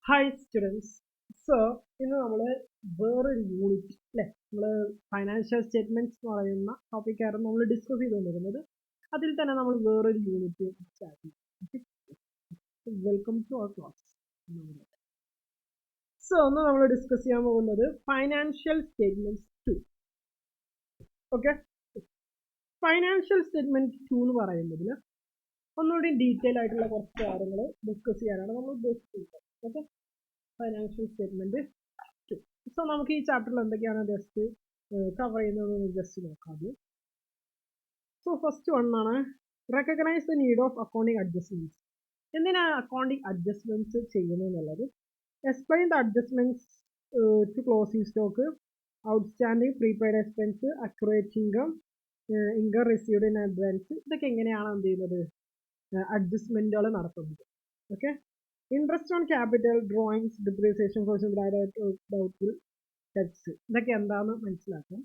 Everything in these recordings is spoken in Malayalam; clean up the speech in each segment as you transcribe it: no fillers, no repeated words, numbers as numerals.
Hi students. സോ ഇന്ന് നമ്മൾ വേറൊരു യൂണിറ്റ് അല്ലേ, നമ്മൾ ഫൈനാൻഷ്യൽ സ്റ്റേറ്റ്മെന്റ്സ് എന്ന് പറയുന്ന ടോപ്പിക്കായിരുന്നു നമ്മൾ ഡിസ്കസ് ചെയ്തുകൊണ്ടിരുന്നത്. അതിൽ തന്നെ നമ്മൾ വേറൊരു യൂണിറ്റ് സ്റ്റാർട്ട് ചെയ്യും. Welcome to our class. So ഒന്ന് നമ്മൾ ഡിസ്കസ് ചെയ്യാൻ പോകുന്നത് financial statements 2. Okay, financial statement 2 എന്ന് പറയുന്നതിൽ ഒന്നുകൂടി ഡീറ്റെയിൽ ആയിട്ടുള്ള കുറച്ച് കാര്യങ്ങൾ ഡിസ്കസ് ചെയ്യാനാണ് നമ്മൾ ഉദ്ദേശിക്കുന്നത്. Okay, financial statement 2. സോ നമുക്ക് ഈ ചാപ്റ്ററിൽ എന്തൊക്കെയാണ് ജസ്റ്റ് കവർ ചെയ്യുന്നത് ജസ്റ്റ് നോക്കാം. സോ ഫസ്റ്റ് വൺ ആണ് recognise the need of accounting adjustments. എന്തിനാണ് അക്കൗണ്ടിങ് അഡ്ജസ്റ്റ്മെന്റ്സ് ചെയ്യുന്നത് എന്നുള്ളത്. Explain the adjustments to closing stock, outstanding prepaid expense, accurate income, income received in advance. ഇതൊക്കെ എങ്ങനെയാണ് എന്ത് ചെയ്യുന്നത്, അഡ്ജസ്റ്റ്മെന്റുകൾ നടത്തുന്നത്. Okay, interest on capital, drawings, depreciation, doubtful debts, ഇതൊക്കെ എന്താണെന്ന് മനസ്സിലാക്കാം.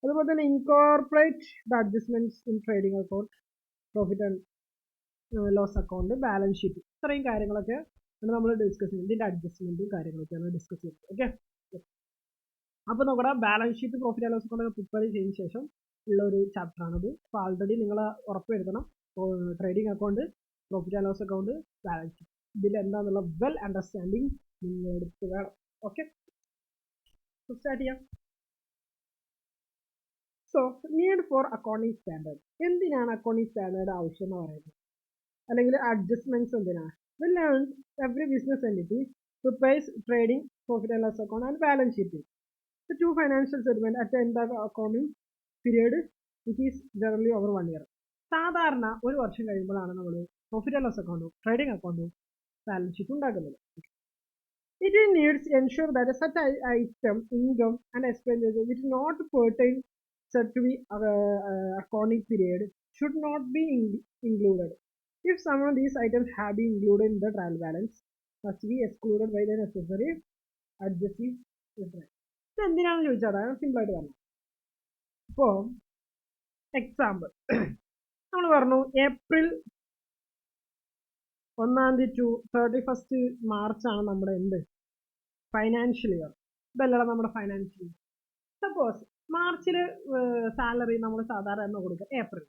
അതുപോലെ തന്നെ incorporate the adjustments in trading account, profit and loss account, balance sheet. ഇത്രയും കാര്യങ്ങളൊക്കെ നമ്മൾ ഡിസ്കസ് ചെയ്യുന്നത്. ഇതിന്റെ അഡ്ജസ്റ്റ്മെന്റും കാര്യങ്ങളൊക്കെയാണ് ഡിസ്കസ് ചെയ്യുന്നത്. ഓക്കെ, അപ്പോൾ നമ്മുടെ balance sheet, profit and loss account prepare ചെയ്തതിനു ശേഷം ഉള്ള ഒരു ചാപ്റ്റർ ആണത്. അപ്പോൾ ആൾറെഡി നിങ്ങൾ ഉറപ്പുവരുത്തണം trading account, profit and loss account, balance sheet ഇതിൽ എന്താണെന്നുള്ള വെൽ അണ്ടർസ്റ്റാൻഡിങ് നിങ്ങൾ എടുത്ത് വേണം. ഓക്കെ, സ്റ്റാർട്ട് ചെയ്യാം. So need for accounting standard. എന്തിനാണ് അക്കൗണ്ടിങ് സ്റ്റാൻഡേർഡ് ആവശ്യം എന്ന് പറയുന്നത്, അല്ലെങ്കിൽ അഡ്ജസ്റ്റ്മെന്റ്സ് എന്തിനാണ്? We learned every business entity prepares trading, profit and loss account and balance sheet. The two financial statements at the end of the accounting period, which is generally over 1 year. സാധാരണ ഒരു വർഷം കഴിയുമ്പോഴാണ് നമ്മൾ പ്രോഫിറ്റ് ആൻഡ് ലോസ് അക്കൗണ്ടും ട്രേഡിംഗ് അക്കൗണ്ടും ബാലൻസ് ഷീറ്റ് ഉണ്ടാക്കുന്നത്. It needs to ensure that such item, income and expenditure which not pertain said to be accounting period should not be included. If some of these items have been included in the trial balance, must be excluded by the necessary adjusting difference. ഇത് എന്തിനാണെന്ന് ചോദിച്ചാൽ സിമ്പിൾ ആയിട്ട് പറഞ്ഞു. ഇപ്പോൾ എക്സാമ്പിൾ നമ്മൾ പറഞ്ഞു ഏപ്രിൽ 1 to 31 മാർച്ച് ആണ് നമ്മുടെ എന്ത് ഫൈനാൻഷ്യൽ ഇയർ. ഇതല്ലടാ നമ്മുടെ ഫൈനാൻഷ്യൽ ഇയർ. സപ്പോസ് മാർച്ചിൽ സാലറി നമ്മൾ സാധാരണ എന്ന് കൊടുക്കുക ഏപ്രിൽ.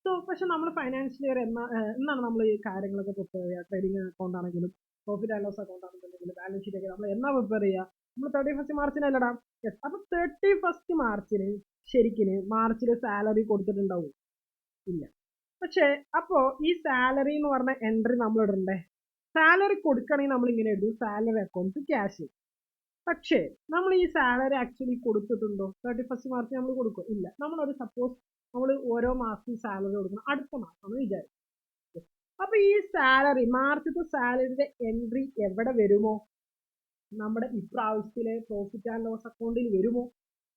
സോ പക്ഷെ നമ്മൾ ഫൈനാൻഷ്യൽ ഇയർ എന്നാണ് നമ്മൾ ഈ കാര്യങ്ങളൊക്കെ പ്രിപ്പയർ ചെയ്യുക. ട്രേഡിംഗ് അക്കൗണ്ട് ആണെങ്കിലും പ്രോഫിറ്റ് ആൻഡ് ലോസ് അക്കൗണ്ട് ആണെന്നുണ്ടെങ്കിലും ബാലൻസ് ഷീറ്റ് ഒക്കെ നമ്മൾ എന്നാ പ്രിപ്പയർ ചെയ്യുക? നമ്മൾ 31 മാർച്ചിനല്ലടാ. യെസ്, അപ്പൊ 31 മാർച്ചിന് ശരിക്കും മാർച്ചിൽ സാലറി കൊടുത്തിട്ടുണ്ടാവും? ഇല്ല. പക്ഷെ അപ്പോ ഈ സാലറി എന്ന് പറഞ്ഞ എൻട്രി നമ്മൾ ഇടണ്ടേ? സാലറി കൊടുക്കണമെങ്കിൽ നമ്മൾ ഇങ്ങനെ എഴുതും, സാലറി അക്കൗണ്ട് ക്യാഷ്. പക്ഷേ നമ്മൾ ഈ സാലറി ആക്ച്വലി കൊടുത്തിട്ടുണ്ടോ? 31 മാർച്ച് നമ്മൾ കൊടുക്കും? ഇല്ല. നമ്മളൊരു സപ്പോസ് നമ്മൾ ഓരോ മാസം സാലറി കൊടുക്കണം, അടുത്ത മാസം വിചാരിക്കും. അപ്പൊ ഈ സാലറി മാർച്ചത്തെ സാലറിയുടെ എൻട്രി എവിടെ വരുമോ? നമ്മുടെ ഇപ്രാവശ്യത്തിലെ പ്രോഫിറ്റ് ആൻഡ് ലോസ് അക്കൗണ്ടിൽ വരുമോ?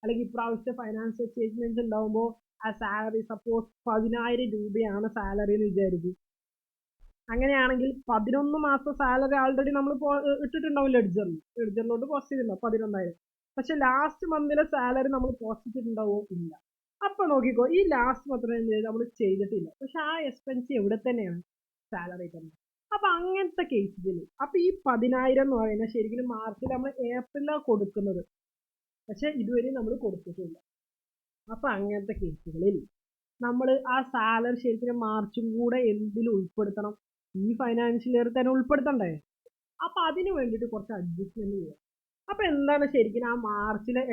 അല്ലെങ്കിൽ ഇപ്രാവശ്യത്തെ ഫൈനാൻഷ്യൽ സ്റ്റേറ്റ്മെന്റ് ഉണ്ടാവുമ്പോൾ ആ സാലറി സപ്പോസ് 10,000 രൂപയാണ് സാലറി എന്ന് വിചാരിക്കും. അങ്ങനെയാണെങ്കിൽ 11 മാസം സാലറി ആൾറെഡി നമ്മൾ ഇട്ടിട്ടുണ്ടാവും ലെഡ്ജറിലോട്ട് പോസ്റ്റ് ചെയ്തിട്ടുണ്ടാവും 11,000. പക്ഷെ ലാസ്റ്റ് മന്തിലെ സാലറി നമ്മൾ പോസ്റ്റ് ചെയ്തിട്ടുണ്ടാവോ? ഇല്ല. അപ്പൊ നോക്കിക്കോ, ഈ ലാസ്റ്റ് മാത്രമേ നമ്മൾ ചെയ്തിട്ടില്ല, പക്ഷെ ആ എക്സ്പെൻസ് എവിടെ തന്നെയാണ്? സാലറി തന്നെ. അപ്പൊ അങ്ങനത്തെ കേസിൽ അപ്പൊ ഈ 10,000 എന്ന് പറയുന്നത് ശരിക്കും മാർച്ചിൽ നമ്മൾ ഏപ്രിലാണ് കൊടുക്കുന്നത്, പക്ഷെ ഇതുവരെ നമ്മൾ കൊടുത്തിട്ടില്ല. അപ്പൊ അങ്ങനത്തെ കേസുകളിൽ നമ്മൾ ആ സാലറി ശരിക്കും മാർച്ചും കൂടെ എന്തിൽ ഉൾപ്പെടുത്തണം? ഈ ഫൈനാൻഷ്യൽ ഇയർ തന്നെ ഉൾപ്പെടുത്തണ്ടേ? അപ്പൊ അതിന് വേണ്ടിയിട്ട് കുറച്ച് അഡ്ജസ്റ്റ്മെന്റ് ചെയ്യാം. അപ്പൊ എന്താണ് ശരിക്കും ആ മാർച്ചിലെ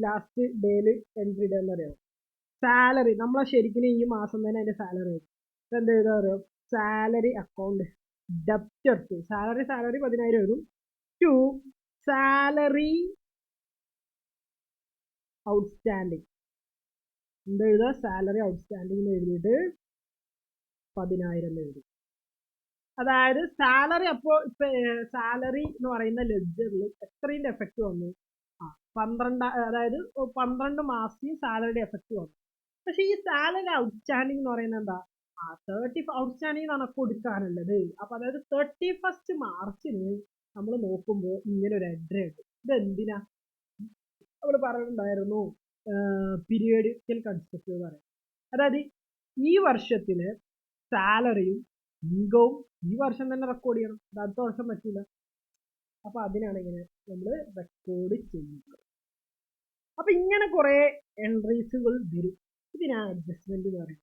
ലാസ്റ്റ് ഡേയിൽ എൻട്രി ഇടുക എന്ന് അറിയാം? സാലറി നമ്മളെ ശരിക്കും ഈ മാസം തന്നെ അതിന്റെ സാലറി വരും. എന്ത് ചെയ്താ അറിയാം? സാലറി അക്കൗണ്ട് ഡെപ്റ്റേഴ്സ്, സാലറി 10,000 വരും. ടു സാലറി ഔട്ട്സ്റ്റാൻഡിങ്, എന്താ എഴുതുക? സാലറി ഔട്ട്സ്റ്റാൻഡിങ് എഴുതിയിട്ട് 10,000 എഴുതും. അതായത് സാലറി അപ്പോ ഇപ്പൊ സാലറി എന്ന് പറയുന്ന ലെഡ്ജറിൽ എത്രയും എഫക്റ്റ് വന്നു? 12, അതായത് 12 മാസം സാലറിയുടെ എഫക്റ്റ് വന്നു. പക്ഷെ ഈ സാലറി ഔട്ട്സ്റ്റാൻഡിങ് എന്ന് പറയുന്നത് എന്താ? 30 ഔട്ട്സ്റ്റാൻഡിങ് ആണ് കൊടുക്കാനുള്ളത്. അപ്പൊ അതായത് 31 മാർച്ചിന് നമ്മൾ നോക്കുമ്പോൾ ഇങ്ങനെ ഒരു എൻട്രി ഉണ്ട്. ഇതെന്തിനാ? നമ്മൾ പറഞ്ഞിട്ടുണ്ടായിരുന്നു പീരിയോഡിക്കൽ കൺസെപ്റ്റ് എന്ന് പറയാം. അതായത് ഈ വർഷത്തില് സാലറിയും ഇൻകവും ഈ വർഷം തന്നെ റെക്കോർഡ് ചെയ്യണം, അത് അടുത്ത വർഷം പറ്റില്ല. അപ്പൊ അതിനാണ് ഇങ്ങനെ നമ്മൾ റെക്കോർഡ് ചെയ്യുന്നത്. അപ്പൊ ഇങ്ങനെ കുറെ എൻട്രീസുകൾ വരും. ഇതിനാണ് അഡ്ജസ്റ്റ്മെന്റ് എന്ന് പറയുന്നത്.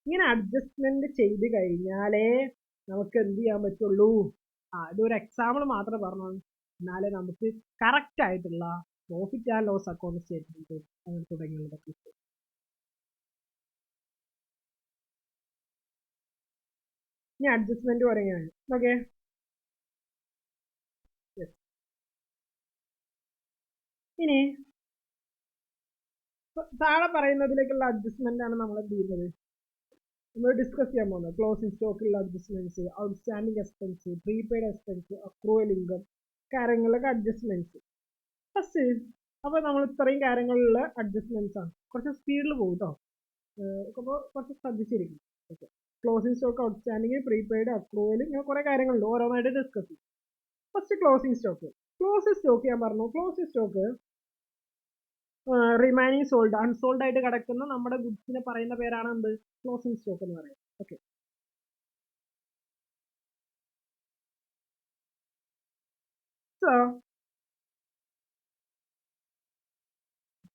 ഇങ്ങനെ അഡ്ജസ്റ്റ്മെന്റ് ചെയ്ത് കഴിഞ്ഞാലേ നമുക്ക് എന്ത് ചെയ്യാൻ പറ്റുള്ളൂ. ഇതൊരു എക്സാമ്പിൾ മാത്രം പറഞ്ഞു, എന്നാലേ നമുക്ക് കറക്റ്റ് ആയിട്ടുള്ള profit and loss account statement അങ്ങനെ തുടങ്ങിയുള്ളതൊക്കെ കിട്ടും. ഇനി അഡ്ജസ്റ്റ്മെന്റ് പറയുകയാണ്. ഓക്കെ, ഇനി താഴെ പറയുന്നതിലേക്കുള്ള അഡ്ജസ്റ്റ്മെന്റ് ആണ് നമ്മൾ എന്ത് ചെയ്യുന്നത്, നമ്മൾ ഡിസ്കസ് ചെയ്യാൻ പോകുന്നത്. ക്ലോസിംഗ് സ്റ്റോക്കിലുള്ള adjustments, outstanding expense, prepaid expense, accrual income കാര്യങ്ങളിലൊക്കെ അഡ്ജസ്റ്റ്മെന്റ്സ്. ഫസ്റ്റ് അപ്പൊ നമ്മൾ ഇത്രയും കാര്യങ്ങളിലുള്ള അഡ്ജസ്റ്റ്മെന്റ്സ് ആണ്. കുറച്ച് സ്പീഡിൽ പോകും കേട്ടോ, അപ്പോൾ കുറച്ച് ശ്രദ്ധിച്ചിരിക്കും. Okay, closing stock, outstanding, prepaid, accrual, ഇങ്ങനെ കുറെ കാര്യങ്ങളുണ്ട്, ഓരോന്നായിട്ട് ഡിസ്കസ് ചെയ്യും. First closing stock. Closing stock ഞാൻ പറഞ്ഞു, closing stock remaining sold, unsold ആയിട്ട് കിടക്കുന്ന നമ്മുടെ ഗുഡ്സിനെ പറയുന്ന പേരാണ് എന്ത്, ക്ലോസിംഗ് സ്റ്റോക്ക് എന്ന് പറയുന്നത്. ഓക്കെ, സോ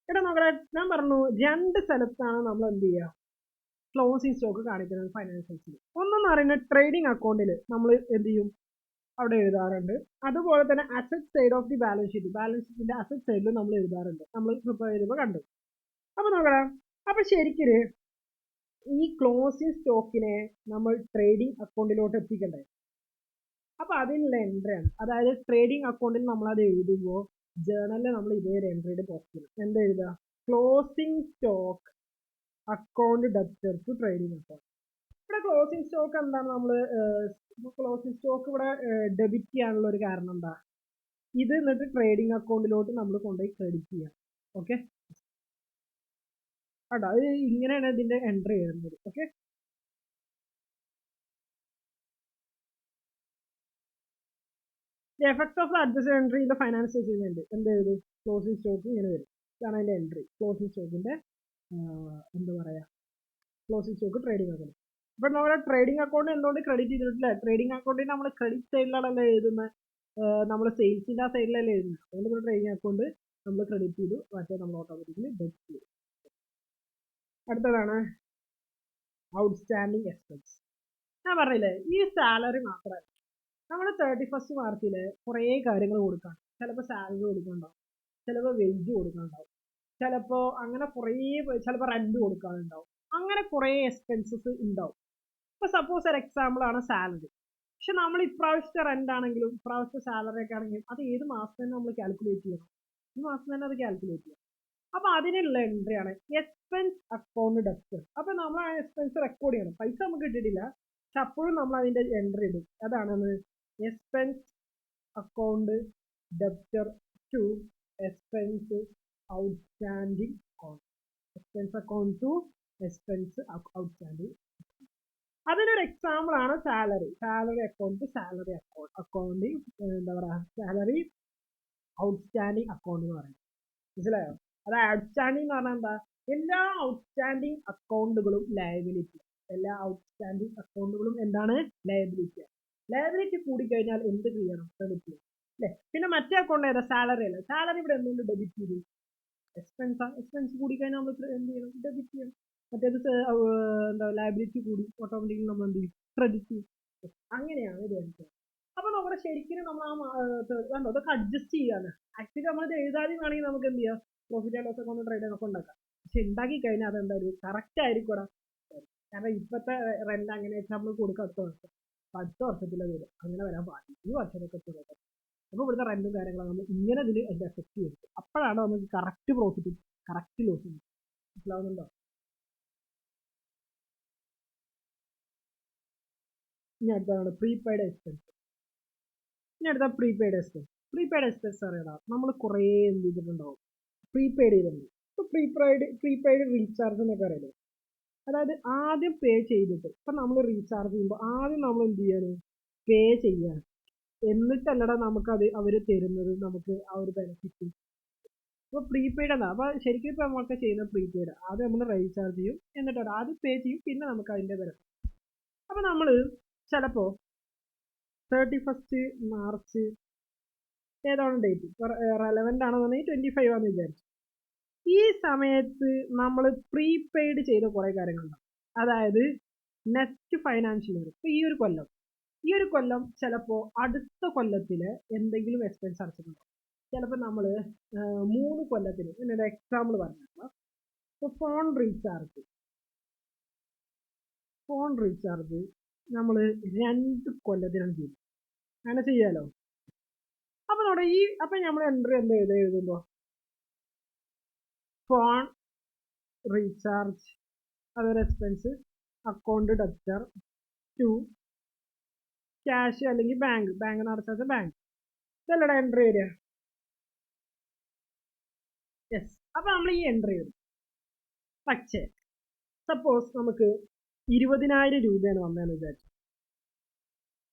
ഇവിടെ നോക്കട്ടെ, ഞാൻ പറഞ്ഞു രണ്ട് സ്ഥലത്താണ് നമ്മൾ എന്ത് ചെയ്യുക, ക്ലോസിംഗ് സ്റ്റോക്ക് കാണിക്കുന്നത് ഫൈനാൻഷ്യൽസിൽ. ഒന്നെന്ന് പറയുന്നത് ട്രേഡിംഗ് അക്കൗണ്ടിൽ നമ്മൾ എന്ത് ചെയ്യും, അവിടെ എഴുതാറുണ്ട്. അതുപോലെ തന്നെ asset side of the balance sheet, balance ഷീറ്റിന്റെ അസറ്റ് സൈഡിൽ നമ്മൾ എഴുതാറുണ്ട്, നമ്മൾ പ്രിപ്പയർ ചെയ്യുമ്പോൾ കണ്ടു. അപ്പൊ നോക്കണം, അപ്പൊ ശരിക്കും ഈ ക്ലോസിംഗ് സ്റ്റോക്കിനെ നമ്മൾ ട്രേഡിംഗ് അക്കൗണ്ടിലോട്ട് എത്തിക്കണ്ടേ. അപ്പൊ അതിനുള്ള എൻട്രി ആണ്, അതായത് ട്രേഡിംഗ് അക്കൗണ്ടിൽ നമ്മൾ അത് എഴുതുമ്പോൾ ജേണലിൽ നമ്മൾ ഇതേ ഒരു എൻട്രിയുടെ പോസ്റ്റ് ചെയ്യും. എന്താ എഴുതുക, closing stock account debtor to trading account. ഇവിടെ ക്ലോസിംഗ് സ്റ്റോക്ക് എന്താണ്, നമ്മൾ ക്ലോസിംഗ് സ്റ്റോക്ക് ഇവിടെ ഡെബിറ്റ് ചെയ്യാനുള്ള ഒരു കാരണം എന്താ, ഇത് എന്നിട്ട് ട്രേഡിംഗ് അക്കൗണ്ടിലോട്ട് നമ്മൾ കൊണ്ടുപോയി ക്രെഡിറ്റ് ചെയ്യാം. ഓക്കെ, കേട്ടോ, അത് ഇങ്ങനെയാണ് ഇതിന്റെ എൻട്രി ചെയ്യുന്നത്. Okay, effect of adjust entry in the finance statement എന്ത് ചെയ്തു, ക്ലോസിംഗ് സ്റ്റോക്ക് ഇങ്ങനെ വരും. ഇതാണ് അതിന്റെ എൻട്രി, ക്ലോസിംഗ് സ്റ്റോക്കിന്റെ എന്താ പറയാ, ക്ലോസിംഗ് സ്റ്റോക്ക് ട്രേഡിംഗ് അക്കൗണ്ട്. അപ്പൊ നമ്മുടെ ട്രേഡിംഗ് അക്കൗണ്ട് എന്തുകൊണ്ട് ക്രെഡിറ്റ് ചെയ്തിട്ടില്ല, ട്രേഡിംഗ് അക്കൗണ്ടിൽ നമ്മൾ ക്രെഡിറ്റ് സൈഡിലാണല്ലോ എഴുതുന്നത്, നമ്മൾ സെയിൽസിന്റെ ആ സൈഡിലല്ലേ എഴുതുന്നത്. അതുകൊണ്ട് ട്രേഡിംഗ് അക്കൗണ്ട് നമ്മൾ ക്രെഡിറ്റ് ചെയ്തു, മറ്റേ നമ്മൾ ഓട്ടോമാറ്റിക്കലി ഡെബിറ്റ് ചെയ്തു. അടുത്തതാണ് ഔട്ട്സ്റ്റാൻഡിംഗ് എക്സ്പെൻസ്. ഞാൻ പറഞ്ഞില്ലേ, ഈ സാലറി മാത്രമല്ല, നമ്മൾ 31st മാർച്ചില് കുറേ കാര്യങ്ങൾ കൊടുക്കണം. ചിലപ്പോൾ സാലറി കൊടുക്കാനുണ്ടാവും, ചിലപ്പോൾ വെജ് കൊടുക്കാനുണ്ടാവും, ചിലപ്പോൾ അങ്ങനെ കുറേ, ചിലപ്പോൾ റെന്റ് കൊടുക്കാനുണ്ടാവും, അങ്ങനെ കുറേ എക്സ്പെൻസസ് ഉണ്ടാവും. ഇപ്പൊ സപ്പോസ് ഒരു എക്സാമ്പിൾ ആണ് സാലറി. പക്ഷെ നമ്മൾ ഇപ്രാവശ്യത്തെ റെന്റ് ആണെങ്കിലും ഇപ്രാവശ്യത്തെ സാലറി ഒക്കെ ആണെങ്കിലും അത് ഏത് മാസം തന്നെ നമ്മൾ കാൽക്കുലേറ്റ് ചെയ്യണം, ഈ മാസം തന്നെ അത് കാൽക്കുലേറ്റ് ചെയ്യണം. അപ്പൊ അതിനുള്ള എൻട്രി ആണ് എക്സ്പെൻസ് അക്കൗണ്ട് ഡെപ്റ്റർ. അപ്പൊ നമ്മൾ ആ എക്സ്പെൻസ് റെക്കോർഡ് ചെയ്യണം, പൈസ നമുക്ക് കിട്ടിയിട്ടില്ല, പക്ഷെ അപ്പോഴും നമ്മൾ അതിന്റെ എൻട്രി ഇടും. അതാണ് expense account debtor to expense outstanding account, expense account to expense outstanding. അതിനൊരു എക്സാമ്പിൾ ആണ് salary, salary account, salary accounting, എന്താ പറയാ, സാലറി ഔട്ട്സ്റ്റാൻഡിംഗ് അക്കൗണ്ട് എന്ന് പറയുന്നത്. മനസ്സിലായോ? അതായത് ഔട്ട്സ്റ്റാൻഡിംഗ് എന്ന് പറഞ്ഞാൽ എന്താ, എല്ലാ ഔട്ട്സ്റ്റാൻഡിംഗ് അക്കൗണ്ടുകളും ലയബിലിറ്റി, എല്ലാ ഔട്ട്സ്റ്റാൻഡിംഗ് അക്കൗണ്ടുകളും എന്താണ്, ലയബിലിറ്റി. ലയബിലിറ്റി കൂടിക്കഴിഞ്ഞാൽ എന്ത് ചെയ്യണം, ക്രെഡിറ്റ് ചെയ്യണം അല്ലെ. പിന്നെ മറ്റേ അക്കൗണ്ട് ഏതാ, സാലറി അല്ലേ, സാലറി ഇവിടെ എന്തുകൊണ്ട് ഡെബിറ്റ് ചെയ്തു, എക്സ്പെൻസ്, എക്സ്പെൻസ് കൂടി കഴിഞ്ഞാൽ നമ്മൾ എന്ത് ചെയ്യണം, ഡെബിറ്റ് ചെയ്യണം. മറ്റേത് എന്താ ലയബിലിറ്റി കൂടി, ഓട്ടോമാറ്റിക്കലി നമ്മൾ എന്ത് ചെയ്യും, ക്രെഡിറ്റ് ചെയ്യും. അങ്ങനെയാണ് ഇത് എടുക്കുന്നത്. അപ്പൊ നമ്മുടെ ശരിക്കും നമ്മൾ കണ്ടോ, ഇതൊക്കെ അഡ്ജസ്റ്റ് ചെയ്യാണ്. ആക്ച്വലി നമ്മളിത് എഴുതാതെ വേണമെങ്കിൽ നമുക്ക് എന്ത് ചെയ്യാം, profit and loss account trading ഒക്കെ ഉണ്ടാക്കാം. പക്ഷെ ഉണ്ടാക്കി കഴിഞ്ഞാൽ അതെന്തായാലും കറക്റ്റ് ആയിരിക്കും. കാരണം ഇപ്പോഴത്തെ റെന്റ് അങ്ങനെ നമ്മൾ കൊടുക്കുക അടുത്ത വർഷം, അടുത്ത വർഷത്തിലെ വരും, അങ്ങനെ വരാൻ പാടില്ല, ഈ വർഷത്തൊക്കെ തുടങ്ങും. അപ്പൊ ഇവിടുത്തെ റെന്റും കാര്യങ്ങളും നമ്മൾ ഇങ്ങനെ ഇതിൽ അതിന്റെ എഫക്ട് ചെയ്യും. അപ്പോഴാണ് നമുക്ക് കറക്റ്റ് പ്രോഫിറ്റും കറക്റ്റ് ലോസും. മനസ്സിലാവുന്നുണ്ടോ? ഇനി അടുത്താണ് പ്രീപെയ്ഡ് എക്സ്പെൻസ്. ഇനി അടുത്ത പ്രീപെയ്ഡ് എക്സ്പെൻസ്. പ്രീപെയ്ഡ് എക്സ്പെൻസ് അറിയാം, നമ്മൾ കുറേ എന്ത് ചെയ്തിട്ടുണ്ടാവും, പ്രീപെയ്ഡ് ചെയ്തിട്ടുണ്ട്. ഇപ്പൊ പ്രീപെയ്ഡ് റീചാർജ് എന്നൊക്കെ അറിയാലോ. അതായത് ആദ്യം പേ ചെയ്തിട്ട്, ഇപ്പൊ നമ്മൾ റീചാർജ് ചെയ്യുമ്പോൾ ആദ്യം നമ്മൾ എന്ത് ചെയ്യാണ്, പേ ചെയ്യാണ്, എന്നിട്ടല്ലടാ നമുക്കത് അവര് തരുന്നത് നമുക്ക് ആ ഒരു ബെനിഫിറ്റ്. അപ്പൊ പ്രീപെയ്ഡ് എന്നാ, അപ്പൊ ശരിക്കും ഇപ്പൊ നമ്മളൊക്കെ ചെയ്യുന്ന പ്രീപെയ്ഡ്, ആദ്യം നമ്മൾ റീചാർജ് ചെയ്യും, എന്നിട്ട് ആദ്യം പേ ചെയ്യും, പിന്നെ നമുക്ക് അതിന്റെ ബെനിഫിറ്റ്. അപ്പൊ നമ്മള് ചിലപ്പോ 31st മാർച്ച് ഏതാണ് ഡേറ്റ് ഇപ്പോൾ റെലവൻ്റ് ആണെന്നുണ്ടെങ്കിൽ 25 ആണെന്ന് വിചാരിച്ചു. ഈ സമയത്ത് നമ്മൾ പ്രീപെയ്ഡ് ചെയ്ത കുറേ കാര്യങ്ങളുണ്ടാവും. അതായത് നെക്സ്റ്റ് ഫൈനാൻഷ്യൽ ഇയർ, ഇപ്പോൾ ഈ ഒരു കൊല്ലം ചിലപ്പോൾ അടുത്ത കൊല്ലത്തിൽ എന്തെങ്കിലും എക്സ്പെൻസ് അടച്ചിട്ടുണ്ടാവും. ചിലപ്പോൾ നമ്മൾ 3 കൊല്ലത്തിന് എന്നൊരു എക്സാമ്പിൾ പറഞ്ഞിട്ടുള്ള ഇപ്പോൾ ഫോൺ റീചാർജ് നമ്മൾ 2 കൊല്ലത്തിനാണ് ചെയ്യും. അങ്ങനെ ചെയ്യാലോ. അപ്പോൾ നമ്മൾ എൻട്രി എഴുതുമ്പോൾ ഫോൺ റീചാർജ് അതൊരു expense, account debtor to cash അല്ലെങ്കിൽ ബാങ്ക് നടത്താത്ത ബാങ്ക്, ഇതല്ലടാ എൻട്രി വരിക. യെസ്. അപ്പോൾ നമ്മൾ ഈ എൻട്രി വരും. പക്ഷേ സപ്പോസ് നമുക്ക് 20,000 രൂപയാണ് വന്നതെന്ന് വിചാരിച്ചു.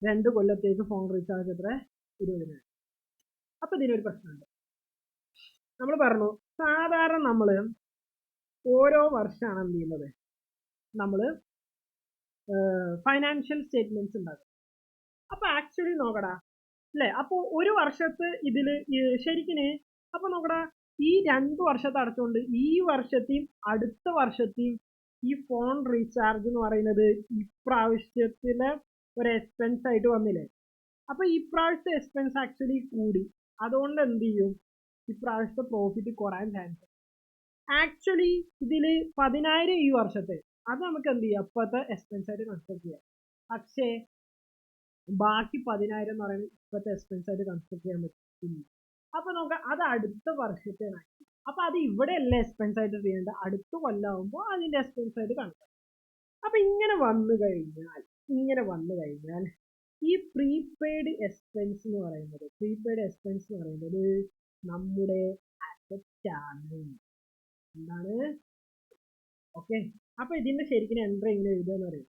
2 കൊല്ലത്തേക്ക് ഫോൺ റീചാർജ് എത്ര? 20,000. അപ്പോൾ ഇതിനൊരു പ്രശ്നമുണ്ട്. നമ്മൾ പറഞ്ഞു സാധാരണ നമ്മൾ ഓരോ വർഷമാണ് എന്ത് ചെയ്യുന്നത്, നമ്മൾ ഫൈനാൻഷ്യൽ സ്റ്റേറ്റ്മെന്റ്സ് ഉണ്ടാക്കും. അപ്പോൾ ആക്ച്വലി നോക്കടാ അല്ലേ, അപ്പോൾ ഒരു വർഷത്തെ ഇതിൽ ശരിക്കും അപ്പോൾ നോക്കടാ ഈ 2 വർഷത്തെ അടച്ചുകൊണ്ട് ഈ വർഷത്തെയും അടുത്ത വർഷത്തെയും ഈ ഫോൺ റീചാർജ് എന്ന് പറയുന്നത് ഇപ്രാവശ്യത്തിലെ ഒരു എക്സ്പെൻസ് ആയിട്ട് വന്നില്ലേ. അപ്പോൾ ഇപ്രാവശ്യത്തെ എക്സ്പെൻസ് ആക്ച്വലി കൂടി, അതുകൊണ്ട് എന്ത് ചെയ്യും, ഇപ്രാവശ്യത്തെ പ്രോഫിറ്റ് കുറയാൻ ചാൻസ്. ആക്ച്വലി ഇതിൽ 10,000 ഈ വർഷത്തെ, അത് നമുക്ക് എന്ത് ചെയ്യാം, ഇപ്പോഴത്തെ എക്സ്പെൻസ് ആയിട്ട് കൺസിഡർ ചെയ്യാം. പക്ഷേ ബാക്കി 10,000 എന്ന് പറയുന്നത് ഇപ്പോഴത്തെ എക്സ്പെൻസ് ആയിട്ട് കൺസിഡർ ചെയ്യാൻ പറ്റില്ല. അപ്പോൾ നമുക്ക് അത് അടുത്ത വർഷത്തേനാണ്. അപ്പോൾ അത് ഇവിടെ അല്ലേ എക്സ്പെൻസ് ആയിട്ട് ചെയ്യേണ്ടത്, അടുത്ത കൊല്ലമാകുമ്പോൾ അതിൻ്റെ എക്സ്പെൻസ് ആയിട്ട് കണക്കാക്കും. അപ്പോൾ ഇങ്ങനെ വന്നു കഴിഞ്ഞാൽ ഈ പ്രീപെയ്ഡ് എക്സ്പെൻസ് എന്ന് പറയുന്നത് നമ്മുടെ അസറ്റ് ആണ്. എന്താണ്? ഓക്കെ. അപ്പോൾ ഇതിന്റെ ശരിക്കും എൻട്രി എങ്ങനെ എഴുതുകയെന്ന് അറിയാം.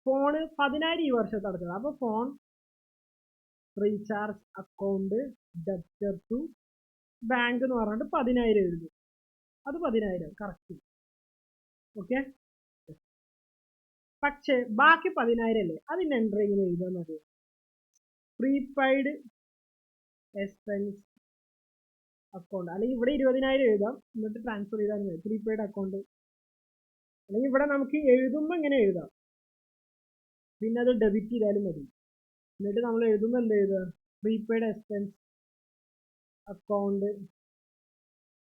ഫോണ് 10,000 ഈ വർഷത്തെ അടച്ചത്. അപ്പോൾ phone recharge account debtor to bank എന്ന് പറഞ്ഞിട്ട് 10,000 എഴുതും. അത് 10,000 കറക്റ്റ്. ഓക്കെ. പക്ഷേ ബാക്കി 10,000 അല്ലേ, അതിന്റെ എൻട്രി എങ്ങനെ എഴുതുകയെന്ന് അറിയാം. പ്രീപെയ്ഡ് എക്സ്പെൻസ് അക്കൗണ്ട്, അല്ലെങ്കിൽ ഇവിടെ 20,000 എഴുതാം, എന്നിട്ട് ട്രാൻസ്ഫർ ചെയ്താൽ മതി. പ്രീപെയ്ഡ് അക്കൗണ്ട്, അല്ലെങ്കിൽ ഇവിടെ നമുക്ക് എഴുതുമ്പോൾ ഇങ്ങനെ എഴുതാം, പിന്നെ അത് ഡെബിറ്റ് ചെയ്താലും മതി. എന്നിട്ട് നമ്മൾ എഴുതുമ്പോൾ എന്ത് എഴുതുക, prepaid expense account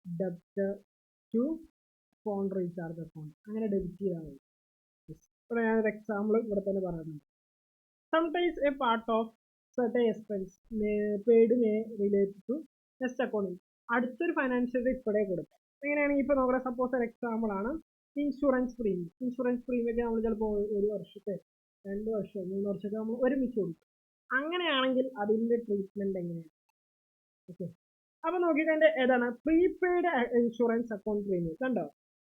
debtor to phone recharge account, അങ്ങനെ ഡെബിറ്റ് ചെയ്താൽ മതി. ഇപ്പോൾ ഞാനൊരു എക്സാമ്പിൾ ഇവിടെ തന്നെ പറയുന്നുണ്ട്. Sometimes a part of certain expense paid may relate to next accounting. അടുത്തൊരു ഫൈനാൻഷ്യൽ ഇപ്പോഴേ കൊടുക്കാം. എങ്ങനെയാണെങ്കിൽ ഇപ്പോൾ നോക്കാം, സപ്പോസ് ഒരു എക്സാമ്പിൾ ആണ് ഇൻഷുറൻസ് പ്രീമിയം ഒക്കെ നമ്മൾ ചിലപ്പോൾ 1 വർഷത്തെ 2 വർഷം 3 വർഷമൊക്കെ നമ്മൾ ഒരുമിച്ച് കൊടുക്കും. അങ്ങനെയാണെങ്കിൽ അതിൻ്റെ ട്രീറ്റ്മെന്റ് എങ്ങനെയാണ്? ഓക്കെ. അപ്പോൾ നോക്കിയിട്ട് ഏതാണ് പ്രീപെയ്ഡ് ഇൻഷുറൻസ് അക്കൗണ്ട് പ്രീമിയം. കണ്ടോ,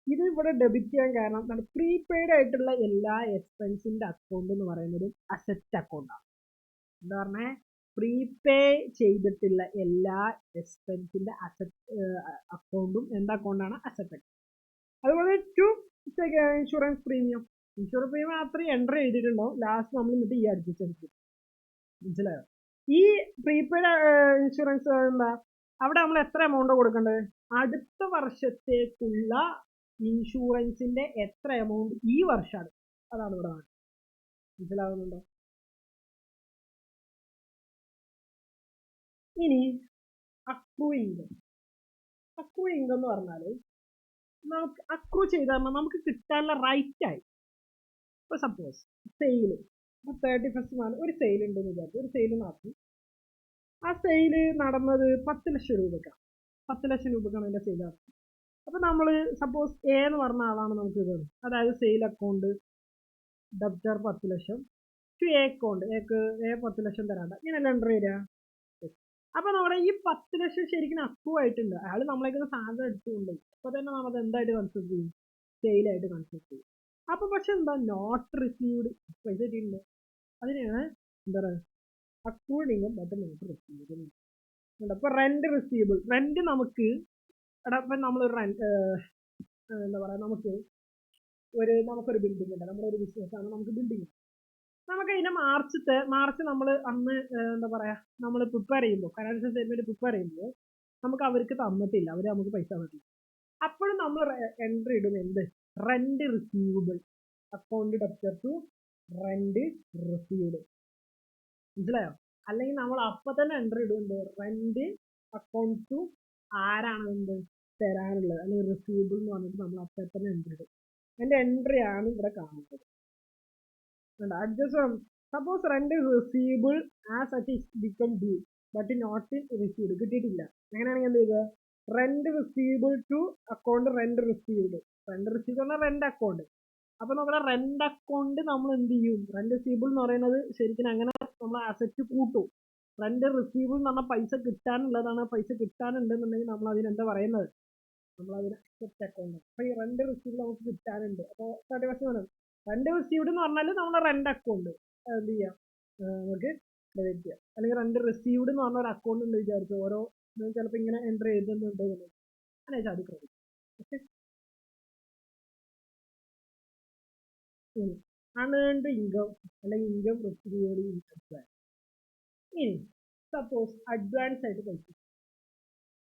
ഇത് ഇവിടെ ഡെബിറ്റ് ചെയ്യാൻ കാരണം പ്രീപെയ്ഡ് ആയിട്ടുള്ള എല്ലാ എക്സ്പെൻസിന്റെ അക്കൗണ്ട് എന്ന് പറയുന്നത് അസറ്റ് അക്കൗണ്ടാണ്. എന്താ പറഞ്ഞേ, പ്രീപേ ചെയ്തിട്ടുള്ള എല്ലാ എക്സ്പെൻസിന്റെ അസറ്റ് അക്കൗണ്ടും എന്താ അക്കൗണ്ടാണ്? Asset account. അതുപോലെ ഇൻഷുറൻസ് പ്രീമിയം അത്രയും എൻട്രി ചെയ്തിട്ടുണ്ടോ, ലാസ്റ്റ് നമ്മൾ എന്നിട്ട് ഈ അഡ്ജസ്റ്റ്. മനസ്സിലായോ? ഈ പ്രീപെയ്ഡ് ഇൻഷുറൻസ് എന്താ, അവിടെ നമ്മൾ എത്ര എമൗണ്ട് കൊടുക്കേണ്ടത്, അടുത്ത വർഷത്തേക്കുള്ള ഇൻഷുറൻസിന്റെ എത്ര എമൗണ്ട് ഈ വർഷമാണ്, അതാണ് ഇവിടെ. മനസ്സിലാവുന്നുണ്ടോ? ഇനി അക്രൂ ഇൻകം എന്ന് പറഞ്ഞാൽ നമുക്ക് അക്രൂ ചെയ്താൽ നമുക്ക് കിട്ടാനുള്ള റൈറ്റ് ആയി. ഇപ്പൊ സപ്പോസ് സെയില് 31st ഒരു സെയിൽ ഉണ്ടെന്ന് വിചാരിച്ചു, ഒരു സെയിൽ നടത്തി. ആ സെയില് നടന്നത് 10 ലക്ഷം രൂപക്കാണ്. 10 ലക്ഷം രൂപക്കാണ് അതിന്റെ സെയിൽ നടത്തുന്നത്. അപ്പൊ നമ്മൾ സപ്പോസ് എ എന്ന് പറഞ്ഞ ആളാണ് നമുക്ക് ഇത്, അതായത് sale account debtor 10 lakh to a account, a 10 lakh തരാണ്ട, ഇങ്ങനെയല്ല എൻട്രി വരിക. അപ്പൊ നമ്മുടെ ഈ 10 ലക്ഷം ശരിക്കും അക്രൂ ആയിട്ടുണ്ട്. അയാൾ നമ്മളേക്കുന്ന സാധനം എടുത്തുകൊണ്ട് അപ്പൊ തന്നെ നമ്മൾ എന്തായിട്ട് കൺസിഡർ ചെയ്യും, സെയിലായിട്ട് കൺസിഡർ ചെയ്യും. അപ്പൊ പക്ഷെ എന്താ, നോട്ട് റിസീവ്ഡ്, പൈസ കിട്ടിയിട്ടുണ്ട്. അതിനാണ് എന്താ പറയുക, accrued income but not received. അപ്പൊ റെന്റ് റിസീവബിൾ, റെന്റ് നമുക്ക് ഇപ്പം നമ്മളൊരു എന്താ പറയുക, നമുക്കൊരു ബിൽഡിംഗ് ഉണ്ട്, നമ്മുടെ ഒരു ബിസിനസ് ആണ്, നമുക്ക് ബിൽഡിംഗ്. നമുക്ക് ഇതിന്റെ മാർച്ച് നമ്മൾ അന്ന് എന്താ പറയാ നമ്മൾ പ്രിപ്പയർ ചെയ്യുമ്പോൾ ഫൈനാൻഷ്യൽ സ്റ്റേറ്റ്മെന്റ് പ്രിപ്പയർ ചെയ്യുമ്പോൾ നമുക്ക് അവർക്ക് തന്നിട്ടില്ല, അവർ നമുക്ക് പൈസ തന്നിട്ടില്ല. അപ്പോഴും നമ്മൾ എൻട്രി ഇടും എന്ത്? Rent receivable account debtor to rent received. മനസ്സിലായോ? അല്ലെങ്കിൽ നമ്മൾ അപ്പൊ തന്നെ എൻട്രി ഇടുന്നത് റെന്റ് അക്കൗണ്ട് ടു ആരാണ് എന്ത് തരാനുള്ളത്, അല്ലെങ്കിൽ റിസീവബിൾ എന്ന് പറഞ്ഞിട്ട് നമ്മൾ അപ്പൊ തന്നെ എൻട്രി ഇടും. അതിന്റെ എൻട്രി ആണ് ഇവിടെ കാണുന്നത്. adjustment. Suppose rent is receivable as such is become due but not received. കിട്ടിയിട്ടില്ല. അങ്ങനെയാണെങ്കിൽ എന്ത് ചെയ്യുക? Rent receivable to account rent received. Rent received പറഞ്ഞാൽ rent account. അപ്പൊ നമ്മുടെ rent account നമ്മൾ എന്ത് ചെയ്യും? Rent receivable എന്ന് പറയുന്നത് ശരിക്കും അങ്ങനെ നമ്മൾ അസറ്റ് കൂട്ടും. Rent receivable എന്ന് പറഞ്ഞാൽ പൈസ കിട്ടാനുള്ളതാണ്. പൈസ കിട്ടാനുണ്ടെന്നുണ്ടെങ്കിൽ നമ്മൾ അതിന് എന്താ പറയുന്നത്? നമ്മൾ അതിന് അസറ്റ് അക്കൗണ്ട്. അപ്പൊ ഈ rent receivable നമുക്ക് കിട്ടാനുണ്ട്. അപ്പോൾ 30% റെന്റ് റിസീവ്ഡ് എന്ന് പറഞ്ഞാൽ നമ്മുടെ റെന്റ് അക്കൗണ്ട് എന്ത് ചെയ്യാം, നമുക്ക് ക്രെഡിറ്റ് ചെയ്യാം. അല്ലെങ്കിൽ റെന്റ് റിസീവ്ഡ് എന്ന് പറഞ്ഞ ഒരു അക്കൗണ്ട് ഉണ്ട് വിചാരിച്ചു, ഓരോ ചിലപ്പോൾ ഇങ്ങനെ എൻട്രി ചെയ്തിട്ടുണ്ട് അങ്ങനെ അത് ക്രെഡിറ്റ്. ഓക്കെ, അൺഏൺഡ് ഇൻകം അല്ലെങ്കിൽ ഇൻകം റിസീവ്ഡ് ഇൻകം. ഇനി സപ്പോസ് അഡ്വാൻസ് ആയിട്ട് പൈസ,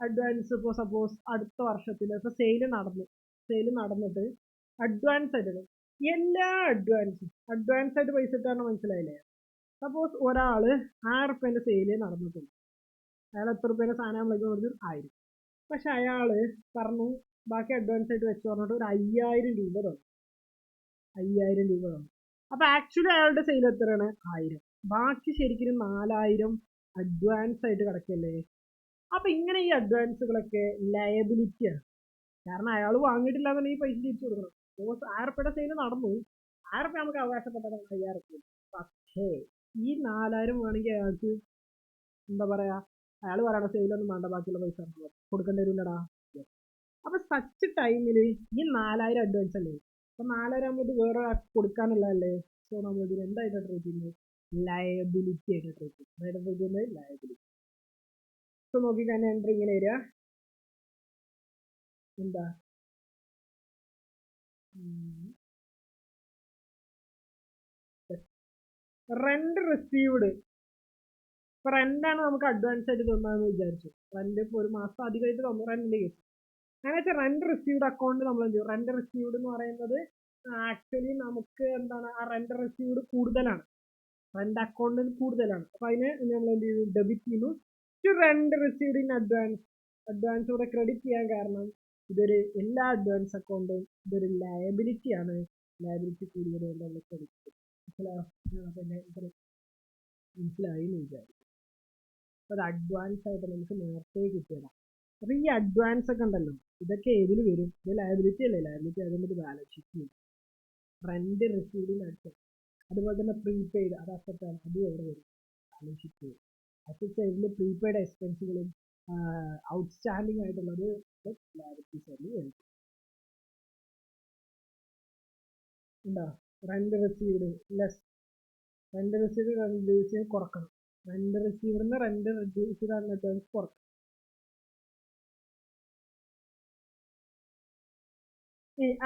അഡ്വാൻസ് ഇപ്പോൾ സപ്പോസ് അടുത്ത വർഷത്തിൽ ഇപ്പോൾ സെയിൽ നടന്നിട്ട് അഡ്വാൻസ് ആയിട്ട് എല്ലാ അഡ്വാൻസ് ആയിട്ട് പൈസ ഇട്ടാണ്, മനസ്സിലായില്ലേ? സപ്പോസ് ഒരാള് 1000 റുപ്യേന്റെ സെയില് നടന്നിട്ടുണ്ട്, അയാൾ എത്ര റുപ്യേന്റെ സാധനം നമ്മൾക്ക് കൊടുത്തു? 1000. പക്ഷെ അയാള് പറഞ്ഞു ബാക്കി അഡ്വാൻസ് ആയിട്ട് വെച്ച് പറഞ്ഞിട്ട് ഒരു 5000 രൂപ തന്നു. 5000 രൂപ തന്നു. അപ്പൊ ആക്ച്വലി അയാളുടെ സെയിൽ എത്രയാണ്? 1000. ബാക്കി ശരിക്കും 4000 അഡ്വാൻസ് ആയിട്ട് കിടക്കല്ലേ? അപ്പൊ ഇങ്ങനെ ഈ അഡ്വാൻസുകളൊക്കെ ലയബിലിറ്റിയാണ്. കാരണം അയാൾ വാങ്ങിയിട്ടില്ല എന്നുണ്ടെങ്കിൽ പൈസ തിരിച്ചു കൊടുക്കണം. 1000 റുപ്യയുടെ സെയിൽ നടന്നു, 1000 റുപ്യ നമുക്ക് അവകാശപ്പെട്ടതാണ് 5000 റുപ്യ. പക്ഷേ ഈ 4000 വേണമെങ്കിൽ അയാൾക്ക് എന്താ പറയാ, അയാൾ പറയണ സെയിലൊന്നും വേണ്ട, ബാക്കിയുള്ള പൈസ കൊടുക്കേണ്ടി വരില്ലടാ. അപ്പൊ സച്ച് ടൈമിൽ ഈ 4000 അഡ്വാൻസ് അല്ലേ, അപ്പൊ 4000 ആകുമ്പോൾ വേറെ കൊടുക്കാനുള്ളതല്ലേ. സോ നമ്മൾ ഇതിന് എന്തായിട്ട് ട്രീറ്റ് ചെയ്യുന്നത്? ലയബിലിറ്റി ആയിട്ട് ട്രീറ്റ് ചെയ്യുന്നത്. ലയബിലിറ്റി. സോ നോക്കിക്കഴിഞ്ഞാൽ എൻട്രി ഇങ്ങനെ വരിക, എന്താ റെന്റ് റിസീവ്ഡ്. ഇപ്പൊ റെന്റാണ് നമുക്ക് അഡ്വാൻസ് ആയിട്ട് തന്നതെന്ന് വിചാരിച്ചു. റെന്റ് ഇപ്പോൾ ഒരു മാസം അധികമായിട്ട് തന്നു റെന്റിന്റെ കേസ്. അങ്ങനെ വെച്ചാൽ റെന്റ് റിസീവ്ഡ് അക്കൗണ്ട് നമ്മൾ എന്ത് ചെയ്യും? റെന്റ് റിസീവ്ഡ് എന്ന് പറയുന്നത് ആക്ച്വലി നമുക്ക് എന്താണ്, ആ റെന്റ് റിസീവ്ഡ് കൂടുതലാണ്, റെന്റ് അക്കൗണ്ടിൽ കൂടുതലാണ്. അപ്പൊ അതിന് നമ്മൾ എന്ത് ചെയ്യും? ഡെബിറ്റ് ചെയ്യുന്നു to rent received in advance. Advance ഇവിടെ ക്രെഡിറ്റ് ചെയ്യാൻ കാരണം ഇതൊരു എല്ലാ അഡ്വാൻസ് അക്കൗണ്ടും ഇതൊരു ലയബിലിറ്റി ആണ്. ലയബിലിറ്റി കൂടുതലുകൊണ്ട് നമ്മൾ ക്രെഡിറ്റ് ചെയ്യും. മനസ്സിലായി എന്ന് വിചാരിക്കും. അത് അഡ്വാൻസ് ആയിട്ട് നമുക്ക് നേരത്തെ കിട്ടിയതാണ്. അപ്പൊ ഈ അഡ്വാൻസ് ഒക്കെ ഉണ്ടല്ലോ, ഇതൊക്കെ ഏതിൽ വരും? ഇത് ലയബിലിറ്റി അല്ലേ? ലയബിലിറ്റി ആയതുകൊണ്ട് ബാലൻസ് ഷീറ്റ് വരും. റെന്റ് റിസീവ്ഡിന് അടുത്ത്, അതുപോലെ തന്നെ പ്രീപെയ്ഡ് അത് അസറ്റാണ്, അതും എവിടെ വരും? ബാലൻസ് ഷീറ്റ് വരും. അസറ്റ് സൈഡിൽ പ്രീപെയ്ഡ് എക്സ്പെൻസുകളും ഔട്ട്സ്റ്റാൻഡിങ് ആയിട്ടുള്ളത് ലയബിലിറ്റി സൈഡിൽ വരും. എന്താ rent received less rent received കുറക്കണം. റെന്റ് റിസീവ്ഡിന് റെന്റ് റിഡ്യൂസ്ഡ് ആണ് കുറക്കണം.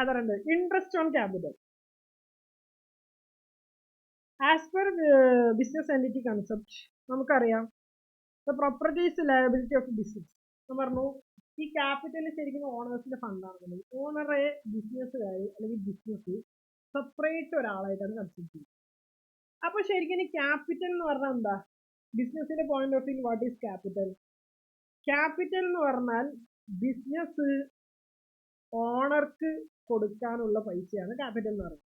അതറുണ്ട് interest on capital. As per business entity concept നമുക്കറിയാം the property is liability of business എന്ന് പറഞ്ഞു. ഈ ക്യാപിറ്റൽ ശരിക്കും ഓണേഴ്സിന്റെ ഫണ്ടാണ്. ഓണറെ ബിസിനസ്സുകാർ അല്ലെങ്കിൽ ബിസിനസ് സെപ്പറേറ്റ് ഒരാളായിട്ടാണ് കൺസിഡർ ചെയ്യുന്നത്. അപ്പൊ ശരിക്കും ഈ ക്യാപിറ്റൽ എന്ന് പറഞ്ഞാൽ എന്താ? ബിസിനസിന്റെ point of view what is capital? Capital എന്ന് പറഞ്ഞാൽ ബിസിനസ് ഓണർക്ക് കൊടുക്കാനുള്ള പൈസയാണ് ക്യാപിറ്റൽ എന്ന് പറയുന്നത്.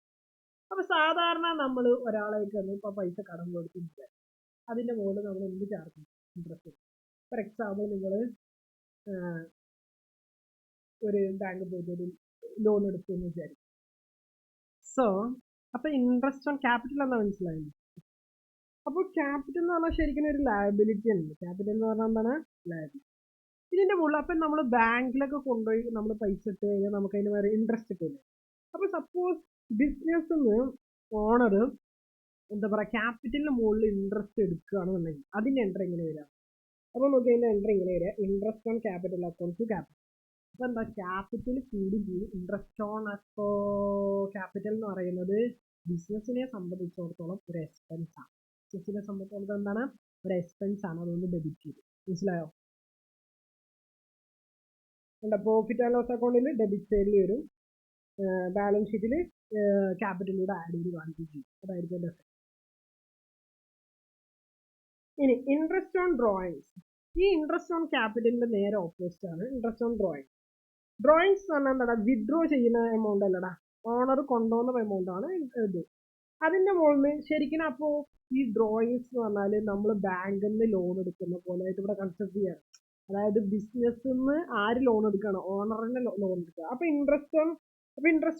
അപ്പൊ സാധാരണ നമ്മൾ ഒരാളേക്ക് ഇപ്പൊ പൈസ കടം കൊടുക്കുന്നില്ല, അതിന്റെ മുകളിൽ നമ്മൾ എന്ത് ചാർജ് ചെയ്യും? ഇൻട്രസ്റ്റ്. ഫോർ എക്സാമ്പിൾ നിങ്ങൾ ഒരു ബാങ്ക് പോയിട്ട് ഒരു ലോൺ എടുത്തു എന്ന് വിചാരിക്കും. സോ അപ്പൊ ഇൻട്രസ്റ്റ് ഓൺ ക്യാപിറ്റൽ എന്നാ മനസ്സിലായില്ലേ? അപ്പോൾ ക്യാപിറ്റൽ എന്ന് പറഞ്ഞാൽ ശരിക്കും ഒരു ലയബിലിറ്റി ആണ്. ക്യാപിറ്റൽ എന്ന് പറഞ്ഞാൽ എന്താണ്? ലയബിലിറ്റി. ഇതിന്റെ മുകളിൽ അപ്പൊ നമ്മൾ ബാങ്കിലൊക്കെ കൊണ്ടുപോയി നമ്മൾ പൈസ ഇട്ട് കഴിഞ്ഞാൽ നമുക്ക് അതിന് വേറെ ഇൻട്രസ്റ്റ് കിട്ടില്ല. അപ്പൊ സപ്പോസ് ബിസിനസ് ഓണർ എന്താ പറയാ ക്യാപിറ്റലിന് മുകളിൽ ഇൻട്രസ്റ്റ് എടുക്കുകയാണെന്നുണ്ടെങ്കിൽ അതിന്റെ എൻട്രി എങ്ങനെ വരിക? അപ്പൊ നമുക്ക് അതിന്റെ എൻട്രി എങ്ങനെ വരിക? Interest on capital account to capital. അപ്പൊ എന്താ? ക്യാപിറ്റൽ കൂടി ചെയ്യും. ഇൻട്രസ്റ്റ് ഓൺ ക്യാപിറ്റൽ എന്ന് പറയുന്നത് ബിസിനസ്സിനെ സംബന്ധിച്ചിടത്തോളം ഒരു എക്സ്പെൻസ് ആണ്. ബിസിനസ്സിനെ സംബന്ധിച്ചിടത്തോളം എന്താണ്, ഒരു എക്സ്പെൻസ് ആണ്, അതുകൊണ്ട് ഡെബിറ്റ് ചെയ്തു. മനസ്സിലായോ? പ്രോഫിറ്റ് ആൻഡ് ലോസ് അക്കൗണ്ടിൽ ഡെബിറ്റ് സൈഡിൽ വരും, ബാലൻസ് ഷീറ്റിൽ ക്യാപിറ്റലിലൂടെ ആഡ് ചെയ്ത് കാണിക്കുകയും ചെയ്യും. അതായിരിക്കും എൻ്റെ എഫക്ട്. ഇനി ഇൻട്രസ്റ്റ് ഓൺ ഡ്രോയിങ്സ്. ഈ ഇൻട്രസ്റ്റ് ഓൺ ക്യാപിറ്റലിന്റെ നേരെ ഓപ്പോസിറ്റ് ആണ് ഇൻട്രസ്റ്റ് ഓൺ ഡ്രോയിങ്. ഡ്രോയിങ്സ് എന്ന് പറഞ്ഞാൽ എന്താ, വിഡ്രോ ചെയ്യുന്ന എമൗണ്ട് അല്ലടാ, ഓണർ കൊണ്ടുപോകുന്ന എമൗണ്ട് ആണ് ഇത്. അതിന്റെ മുകളിൽ ശരിക്കും അപ്പോൾ ഈ ഡ്രോയിങ്സ് എന്ന് പറഞ്ഞാൽ നമ്മൾ ബാങ്കിൽ നിന്ന് ലോൺ എടുക്കുന്ന പോലെ ആയിട്ട് ഇവിടെ കൺസിഡർ ചെയ്യാണ്. അതായത് ബിസിനസ്സിൽ നിന്ന് ആര് ലോൺ എടുക്കണം, ഓണറിന്റെ ലോൺ എടുക്കുക. അപ്പൊ ഇൻട്രസ്റ്റ്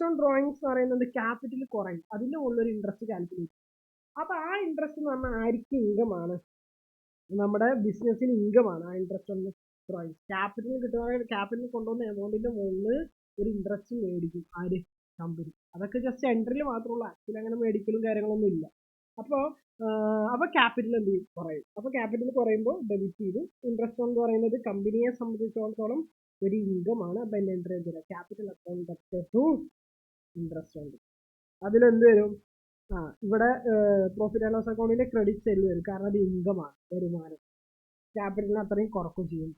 ഓൺ ഡ്രോയിങ്സ് എന്ന് പറയുന്നത് ക്യാപിറ്റൽ കുറയും, അതിന്റെ മുകളിൽ ഒരു ഇൻട്രസ്റ്റ് കാൽക്കുലേറ്റ്. അപ്പൊ ആ ഇൻട്രസ്റ്റ് എന്ന് പറഞ്ഞാൽ ആർക്ക് ഇൻകം ആണ്, നമ്മുടെ ബിസിനസ്സിന് ഇൻകം ആണ് ആ ഇൻട്രസ്റ്റ് ഓൺ ഡ്രോയിങ്സ്. ക്യാപിറ്റൽ കൊണ്ടുവന്ന എമൗണ്ടിന്റെ മുകളിൽ ഒരു ഇൻട്രസ്റ്റ് മേടിക്കും ആര്, കമ്പനി. അതൊക്കെ ജസ്റ്റ് എൻട്രിയിൽ മാത്രമുള്ള, ആക്ച്വലി അങ്ങനെ മേടിക്കലും കാര്യങ്ങളൊന്നും ഇല്ല. അപ്പോൾ ക്യാപിറ്റൽ എന്ത് ചെയ്യും, കുറയും. അപ്പോൾ ക്യാപിറ്റൽ കുറയുമ്പോൾ ഡെബിറ്റ് ചെയ്തു. ഇൻട്രസ്റ്റ് എന്ന് പറയുന്നത് കമ്പനിയെ സംബന്ധിച്ചിടത്തോളം ഒരു ഇൻകം ആണ്. അപ്പോൾ എൻ്റെ എൻട്രി എന്ത്, ക്യാപിറ്റൽ അക്കൗണ്ട് ഡെപ്റ്റ് ടു ഇൻട്രസ്റ്റ് ഉണ്ട്. അതിലെന്ത് വരും, ഇവിടെ പ്രോഫിറ്റ് ആൻഡ് ലോസ് അക്കൗണ്ടിന്റെ ക്രെഡിറ്റ് സൈഡിൽ വരും, കാരണം അത് ഇൻകം ആണ്, വരുമാനം. ക്യാപിറ്റലിന് അത്രയും കുറക്കും ചെയ്യും.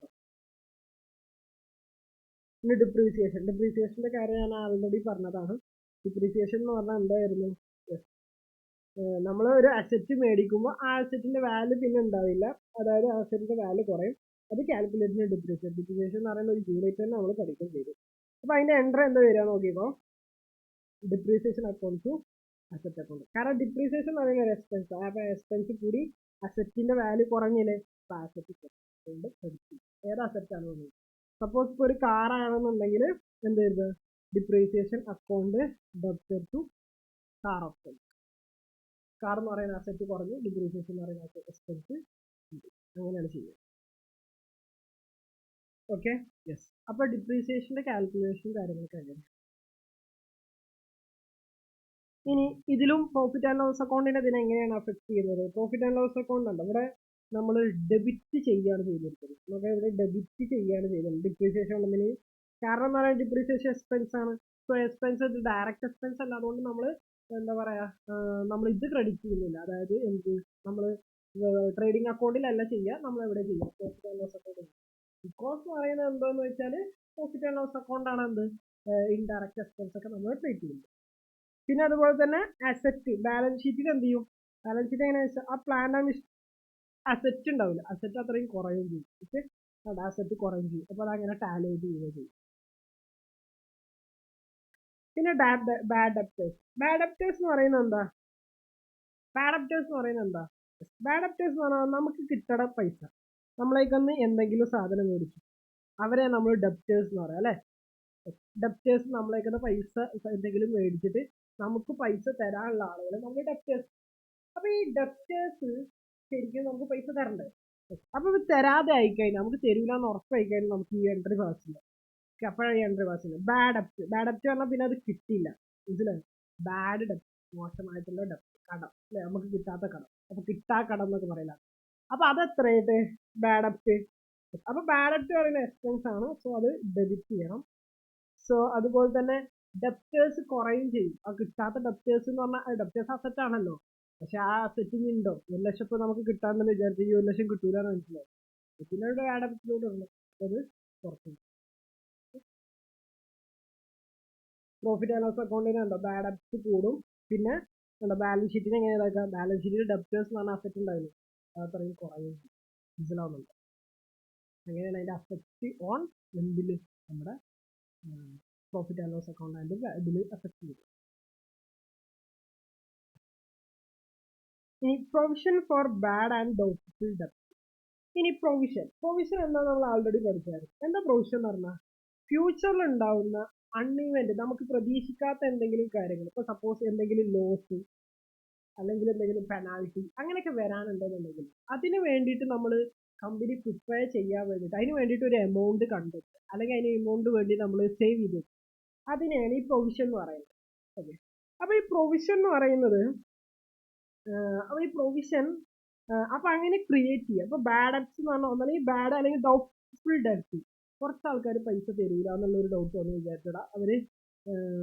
പിന്നെ ഡിപ്രീസിയേഷന്റെ കാര്യം ഞാൻ ആൾറെഡി പറഞ്ഞതാണ്. ഡിപ്രീസിയേഷൻ എന്ന് പറഞ്ഞാൽ എന്തായിരുന്നു, നമ്മൾ ഒരു അസറ്റ് മേടിക്കുമ്പോൾ ആ അസറ്റിന്റെ വാല്യൂ പിന്നെ ഉണ്ടാവില്ല, അതായത് അസറ്റിന്റെ വാല്യൂ കുറയും. അത് കാൽക്കുലേറ്റിന് ഡിപ്രീസിയേഷൻ എന്ന് പറയുന്ന ഒരു യൂണിറ്റ് തന്നെ നമ്മൾ പഠിക്കുകയും ചെയ്തു. അപ്പൊ അതിന്റെ എൻട്രി എന്താ വരിക നോക്കിയപ്പോൾ, depreciation account to asset account. കാരണം ഡിപ്രീസിയേഷൻ എന്ന് പറയുന്ന ഒരു എക്സ്പെൻസ്, അപ്പൊ എക്സ്പെൻസ് കൂടി അസറ്റിന്റെ വാല്യൂ കുറഞ്ഞില്ലേ, അപ്പൊ അസറ്റ് കൊണ്ട് പഠിച്ചു. ഏത് അസറ്റാണ് വന്നത്, സപ്പോസ് ഇപ്പോൾ ഒരു കാർ ആണെന്നുണ്ടെങ്കിൽ എന്ത് ചെയ്ത്, ഡിപ്രീസിയേഷൻ അക്കൗണ്ട് ഡെപ്റ്റ് ടു കാർ അക്കൗണ്ട്. കാർ എന്ന് പറയുന്ന അസറ്റ് കുറഞ്ഞു, ഡിപ്രീസിയേഷൻ എന്ന് പറയുന്ന എക്സ്പെൻസ്, അങ്ങനെയാണ് ചെയ്യുക. Okay, yes. അപ്പൊ ഡിപ്രീസിയേഷന്റെ കാൽക്കുലേഷൻ കാര്യങ്ങളൊക്കെ അങ്ങനെ. ഇനി ഇതിലും പ്രോഫിറ്റ് ആൻഡ് ലോസ് അക്കൗണ്ടിനെ ഇതിനെ എങ്ങനെയാണ് അഫക്ട് ചെയ്യുന്നത്. പ്രോഫിറ്റ് ആൻഡ് ലോസ് അക്കൗണ്ട് ഉണ്ട്, ഇവിടെ നമ്മൾ ഡെബിറ്റ് ചെയ്യാണ് ചെയ്തിരിക്കുന്നത്. നമുക്ക് ഇവിടെ ഡെബിറ്റ് ചെയ്യാണ് ചെയ്തത് ഡിപ്രീസിയേഷൻ ഉണ്ടെങ്കിൽ. കാരണം എന്ന് പറയുന്നത് ഡിപ്രീസിയേഷൻ എക്സ്പെൻസ് ആണ്. സോ എക്സ്പെൻസ് ഇത് ഡയറക്റ്റ് എക്സ്പെൻസ് അല്ല, അതുകൊണ്ട് നമ്മൾ എന്താ പറയാ, നമ്മൾ ഇത് ക്രെഡിറ്റ് ചെയ്യുന്നില്ല. അതായത് എന്ത്, നമ്മൾ ട്രേഡിംഗ് അക്കൗണ്ടിലല്ല ചെയ്യുക, നമ്മൾ എവിടെ ചെയ്യുക, profit and loss account. Because പറയുന്നത് എന്താന്ന് വെച്ചാൽ പ്രോഫിറ്റ് ആൻഡ് ലോസ് അക്കൗണ്ട് ആണ് എന്ത്, ഇൻഡയറക്റ്റ് എക്സ്പെൻസ് ഒക്കെ നമ്മൾ ട്രീറ്റ് ചെയ്യുന്നത്. പിന്നെ അതുപോലെ തന്നെ അസറ്റ് ബാലൻസ് ഷീറ്റിൽ എന്ത് ചെയ്യും, ബാലൻസ് ഷീറ്റ് എങ്ങനെയാ വെച്ചാൽ ആ പ്ലാൻ ആൻഡ് അസറ്റ് ഉണ്ടാവില്ല, അസറ്റ് അത്രയും കുറയും ചെയ്യും. ഓക്കെ, അസറ്റ് കുറയും ചെയ്യും. അപ്പോൾ അതങ്ങനെ ടാലേറ്റ് ചെയ്യുകയും ചെയ്യും. പിന്നെ ബാഡ് ഡെപ്റ്റേഴ്സ്. ബാഡ് ഡെപ്റ്റേഴ്സ് എന്ന് പറയുന്നത് എന്താ, ബാഡ് ഡെപ്റ്റേഴ്സ് എന്ന് പറഞ്ഞാൽ നമുക്ക് കിട്ടണ പൈസ, നമ്മളേക്കൊന്ന് എന്തെങ്കിലും സാധനം മേടിച്ചു, അവരെ നമ്മൾ ഡെപ്റ്റേഴ്സ് എന്ന് പറയാം അല്ലെ. ഡെപ്റ്റേഴ്സ് നമ്മളേക്കുന്ന പൈസ എന്തെങ്കിലും മേടിച്ചിട്ട് നമുക്ക് പൈസ തരാനുള്ള ആളുകളെ നമ്മൾ ഡെപ്റ്റേഴ്സ്. അപ്പൊ ഈ ഡെപ്റ്റേഴ്സ് ശരിക്കും നമുക്ക് പൈസ തരണ്ടേ. അപ്പൊ ഇത് തരാതെ ആയിക്കഴിഞ്ഞാൽ, നമുക്ക് തരൂല എന്ന് ഉറപ്പായി കഴിഞ്ഞാൽ നമുക്ക് ഈ എൻട്രി പാസ് ഇല്ല. അപ്പോഴാണ് ഈ എൻട്രി പാസ് ഇല്ല. ബാഡ് ഡെപ്റ്റ് പറഞ്ഞാൽ പിന്നെ അത് കിട്ടില്ല, മനസ്സിലായി. ബാഡ് ഡെപ്റ്റ്, മോശമായിട്ടുള്ള ഡെപ്റ്റ്, കടം അല്ലെ, നമുക്ക് കിട്ടാത്ത കടം. അപ്പൊ കിട്ടാ കടം എന്നൊക്കെ പറയില്ല. അപ്പൊ അത് എത്രയായിട്ട് ബാഡ് ഡെപ്റ്റ്. അപ്പൊ ബാഡ് ഡെപ്റ്റ് പറയുന്ന എക്സ്പെൻസ് ആണ്, സോ അത് ഡെബിറ്റ് ചെയ്യണം. സോ അതുപോലെ തന്നെ ഡെപ്റ്റേഴ്സ് കുറയും ചെയ്യും. ആ കിട്ടാത്ത ഡെപ്റ്റേഴ്സ് എന്ന് പറഞ്ഞാൽ ഡെപ്റ്റേഴ്സ് അസറ്റ് ആണല്ലോ, പക്ഷെ ആ അസറ്റിന് ഉണ്ടോ 1 ലക്ഷം ഇപ്പൊ നമുക്ക് കിട്ടാന്ന് വിചാരിച്ചു, ഈ 1 ലക്ഷം കിട്ടൂലെന്ന് മനസ്സിലാവും. പിന്നെ ആ ഡെപ്റ്റിലൂടെ ഉള്ളു, അത് കുറക്കും. പ്രോഫിറ്റ് ആൻഡ് ലോസ് അക്കൗണ്ടിന് ഉണ്ടോ ബാഡ് ഡെപ്റ്റ് കൂടും. പിന്നെ എന്താ ബാലൻസ് ഷീറ്റിന് എങ്ങനെ ഇതാക്കാം, ബാലൻസ് ഷീറ്റിൽ ഡെപ്റ്റേഴ്സ് എന്ന് പറഞ്ഞ അസറ്റ് ഉണ്ടാവില്ല, അത് അത്രയും കുറയും ചെയ്യും. മനസ്സിലാവുന്നുണ്ട്. അങ്ങനെയാണ് അതിന്റെ അഫക്റ്റ് ഓൺ എന്തില്, നമ്മുടെ profit and loss account and ഇതിൽ അഫക്ട് ചെയ്യും. ഇനി provision for bad and doubtful ഡെപ്റ്റ്. ഇനി പ്രൊവിഷൻ എന്താ നമ്മൾ ആൾറെഡി പഠിച്ചായിരുന്നു. എന്താ പ്രൊവിഷൻ എന്ന് പറഞ്ഞാൽ, ഫ്യൂച്ചറിൽ ഉണ്ടാവുന്ന അൺഇവന്റ്, നമുക്ക് പ്രതീക്ഷിക്കാത്ത എന്തെങ്കിലും കാര്യങ്ങൾ, ഇപ്പൊ സപ്പോസ് എന്തെങ്കിലും ലോസ് അല്ലെങ്കിൽ എന്തെങ്കിലും പെനാൽറ്റി അങ്ങനെയൊക്കെ വരാനുണ്ടെന്നുണ്ടെങ്കിൽ അതിന് വേണ്ടിയിട്ട് നമ്മൾ കമ്പനി പ്രിപ്പയർ ചെയ്യാൻ വേണ്ടിയിട്ട് അതിന് വേണ്ടിയിട്ട് ഒരു എമൗണ്ട് കണ്ടെത്തുക, അല്ലെങ്കിൽ അതിന് എമൗണ്ട് വേണ്ടി നമ്മൾ സേവ് ചെയ്ത്, അതിനെയാണ് ഈ പ്രൊവിഷൻ എന്ന് പറയുന്നത്. ഓക്കെ, അപ്പൊ ഈ പ്രൊവിഷൻ എന്ന് പറയുന്നത്, അപ്പൊ അങ്ങനെ ക്രിയേറ്റ് ചെയ്യുക. അപ്പൊ ബാഡ് ഡെപ്റ്റ്സ് എന്ന് പറഞ്ഞാൽ ഒന്നല്ലെങ്കിൽ ബാഡ് അല്ലെങ്കിൽ ഡൗട്ട്ഫുൾ ഡെപ്റ്റ്. കുറച്ച് ആൾക്കാർ പൈസ തരില്ല എന്നുള്ളൊരു ഡൗട്ട് വന്ന് വിചാരിച്ചടാ, അവര്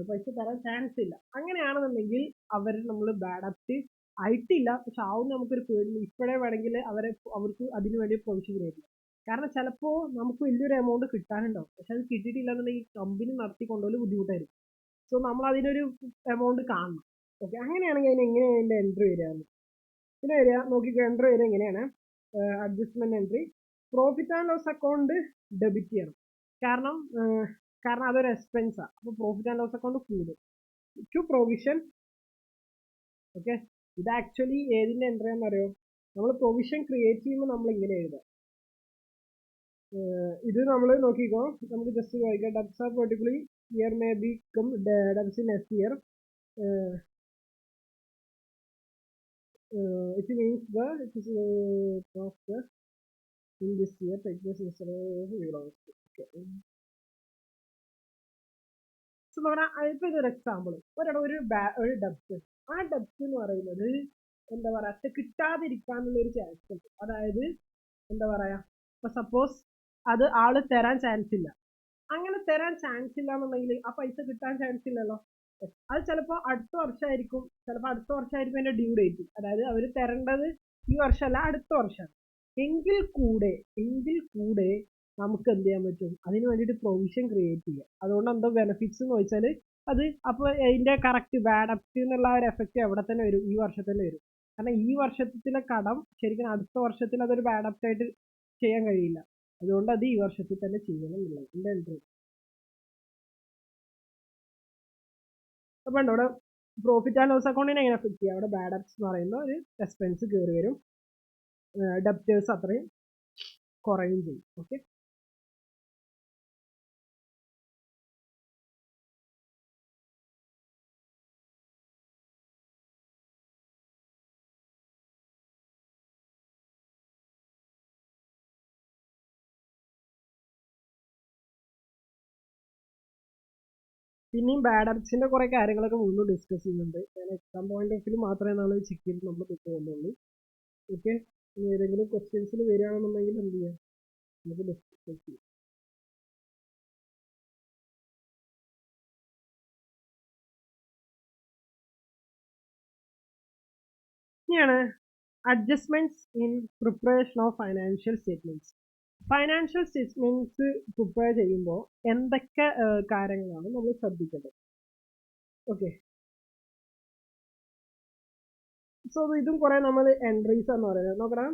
പൈസ തരാൻ ചാൻസ് ഇല്ല. അങ്ങനെയാണെന്നുണ്ടെങ്കിൽ അവർ നമ്മൾ ബാഡ് അപ്റ്റ് ആയിട്ടില്ല, പക്ഷെ ആവും നമുക്കൊരു പേടി. ഇപ്പോഴേ വേണമെങ്കിൽ അവർക്ക് അതിനു വേണ്ടി പ്രൊവിഷൻ ക്രിയേറ്റ് ചെയ്യാം. കാരണം ചിലപ്പോൾ നമുക്ക് വലിയൊരു എമൗണ്ട് കിട്ടാനുണ്ടാവും, പക്ഷെ അത് കിട്ടിയിട്ടില്ല എന്നുണ്ടെങ്കിൽ കമ്പനി നടത്തി കൊണ്ടുപോലും ബുദ്ധിമുട്ടായിരിക്കും. സോ നമ്മൾ അതിനൊരു എമൗണ്ട് കാണണം. ഓക്കെ, അങ്ങനെയാണെങ്കിൽ അതിന് എങ്ങനെയാണ് അതിൻ്റെ എൻട്രി വരികയെന്ന് പിന്നെ വരിക നോക്കിക്കോ. എൻട്രി വരിക എങ്ങനെയാണ്? Adjustment entry, profit and loss account debit ചെയ്യണം. കാരണം കാരണം അതൊരു എക്സ്പെൻസാണ്. അപ്പോൾ പ്രോഫിറ്റ് ആൻഡ് ലോസ് അക്കൗണ്ട് കൂടും. To provision. ഓക്കെ, ഇത് ആക്ച്വലി ഏതിൻ്റെ എൻട്രി ആണെന്ന് അറിയോ? നമ്മൾ പ്രൊവിഷൻ ക്രിയേറ്റ് ചെയ്യുമ്പോൾ നമ്മൾ ഇങ്ങനെ എഴുതാം. ഇത് നമ്മൾ നോക്കിക്കോ, നമുക്ക് ജസ്റ്റ് വായിക്കാം. Debts are particularly year may be come debts in next year. It means it is cost in this year take this instead of euros. Okay. So ഇപ്പൊ ഇതൊരു എക്സാമ്പിൾ, ഒരു ഡെപ്റ്റ്, ആ ഡെപ്റ്റ് എന്ന് പറയുന്നത് എന്താ പറയാ കിട്ടാതിരിക്കാനുള്ള ഒരു ചാൻസ് ഉണ്ട്. അതായത് എന്താ പറയാ, ഇപ്പൊ സപ്പോസ് അത് ആള് തരാൻ ചാൻസ് ഇല്ല. അങ്ങനെ തരാൻ ചാൻസ് ഇല്ല എന്നുണ്ടെങ്കിൽ ആ പൈസ കിട്ടാൻ ചാൻസ് ഇല്ലല്ലോ. അത് ചിലപ്പോൾ അടുത്ത വർഷമായിരിക്കും, അതിന്റെ ഡ്യൂ ഡേറ്റ്. അതായത് അവർ തരേണ്ടത് ഈ വർഷമല്ല, അടുത്ത വർഷമാണ്. എങ്കിൽ കൂടെ നമുക്ക് എന്ത് ചെയ്യാൻ പറ്റും? അതിന് വേണ്ടിയിട്ട് പ്രൊവിഷൻ ക്രിയേറ്റ് ചെയ്യുക. അതുകൊണ്ട് എന്താ ബെനിഫിറ്റ്സ് എന്ന് ചോദിച്ചാൽ, അത് അപ്പോൾ അതിന്റെ കറക്റ്റ് ബാഡ് അപ്റ്റ് എന്നുള്ള ഒരു എഫക്റ്റ് എവിടെ തന്നെ വരും? ഈ വർഷത്തിൽ വരും. കാരണം ഈ വർഷത്തിലെ കടം ശരിക്കും അടുത്ത വർഷത്തിൽ അതൊരു ബാഡ് അപ്റ്റ് ആയിട്ട് ചെയ്യാൻ കഴിയില്ല. അതുകൊണ്ട് അത് ഈ വർഷത്തിൽ തന്നെ ചെയ്യണം എന്നുള്ളത് എൻ്റെ എൻട്രി. അപ്പോൾ ഉണ്ട് അവിടെ പ്രോഫിറ്റ് ആൻഡ് ലോസ് അക്കൗണ്ടിനെ എങ്ങനെ എഫക്ട് ചെയ്യുക? അവിടെ ബാഡ് അപ്സ് എന്ന് പറയുന്ന ഒരു എക്സ്പെൻസ് കയറി വരും, ഡെപ്റ്റേഴ്സ് അത്രയും കുറയും ചെയ്യും. ഓക്കെ, പിന്നെയും ബാഡ് അപ്സിന്റെ കുറെ കാര്യങ്ങളൊക്കെ വീണ്ടും ഡിസ്കസ് ചെയ്യുന്നുണ്ട്. ഞാൻ എക്സാം പോയിന്റ് ഓഫ് വ്യൂ മാത്രമേ നാളെ ചെക്ക് ചെയ്ത് നമ്മൾ പോകുന്നുള്ളൂ. ഓക്കെ, ഏതെങ്കിലും ക്വസ്റ്റ്യൻസിൽ വരികയാണെന്നുണ്ടെങ്കിൽ എന്ത് ചെയ്യാം, നമുക്ക് ഡിസ്കസ് ചെയ്യാം. ഇനിയാണ് adjustments in preparation of financial statements. Financial statements prepare ചെയ്യുമ്പോൾ എന്തൊക്കെ കാര്യങ്ങളാണ് നമ്മൾ ശ്രദ്ധിക്കേണ്ടത്? ഓക്കെ, സോ ഇതും കുറെ നമ്മൾ എൻട്രീസ് എന്ന് പറയുന്നത് നോക്കണം.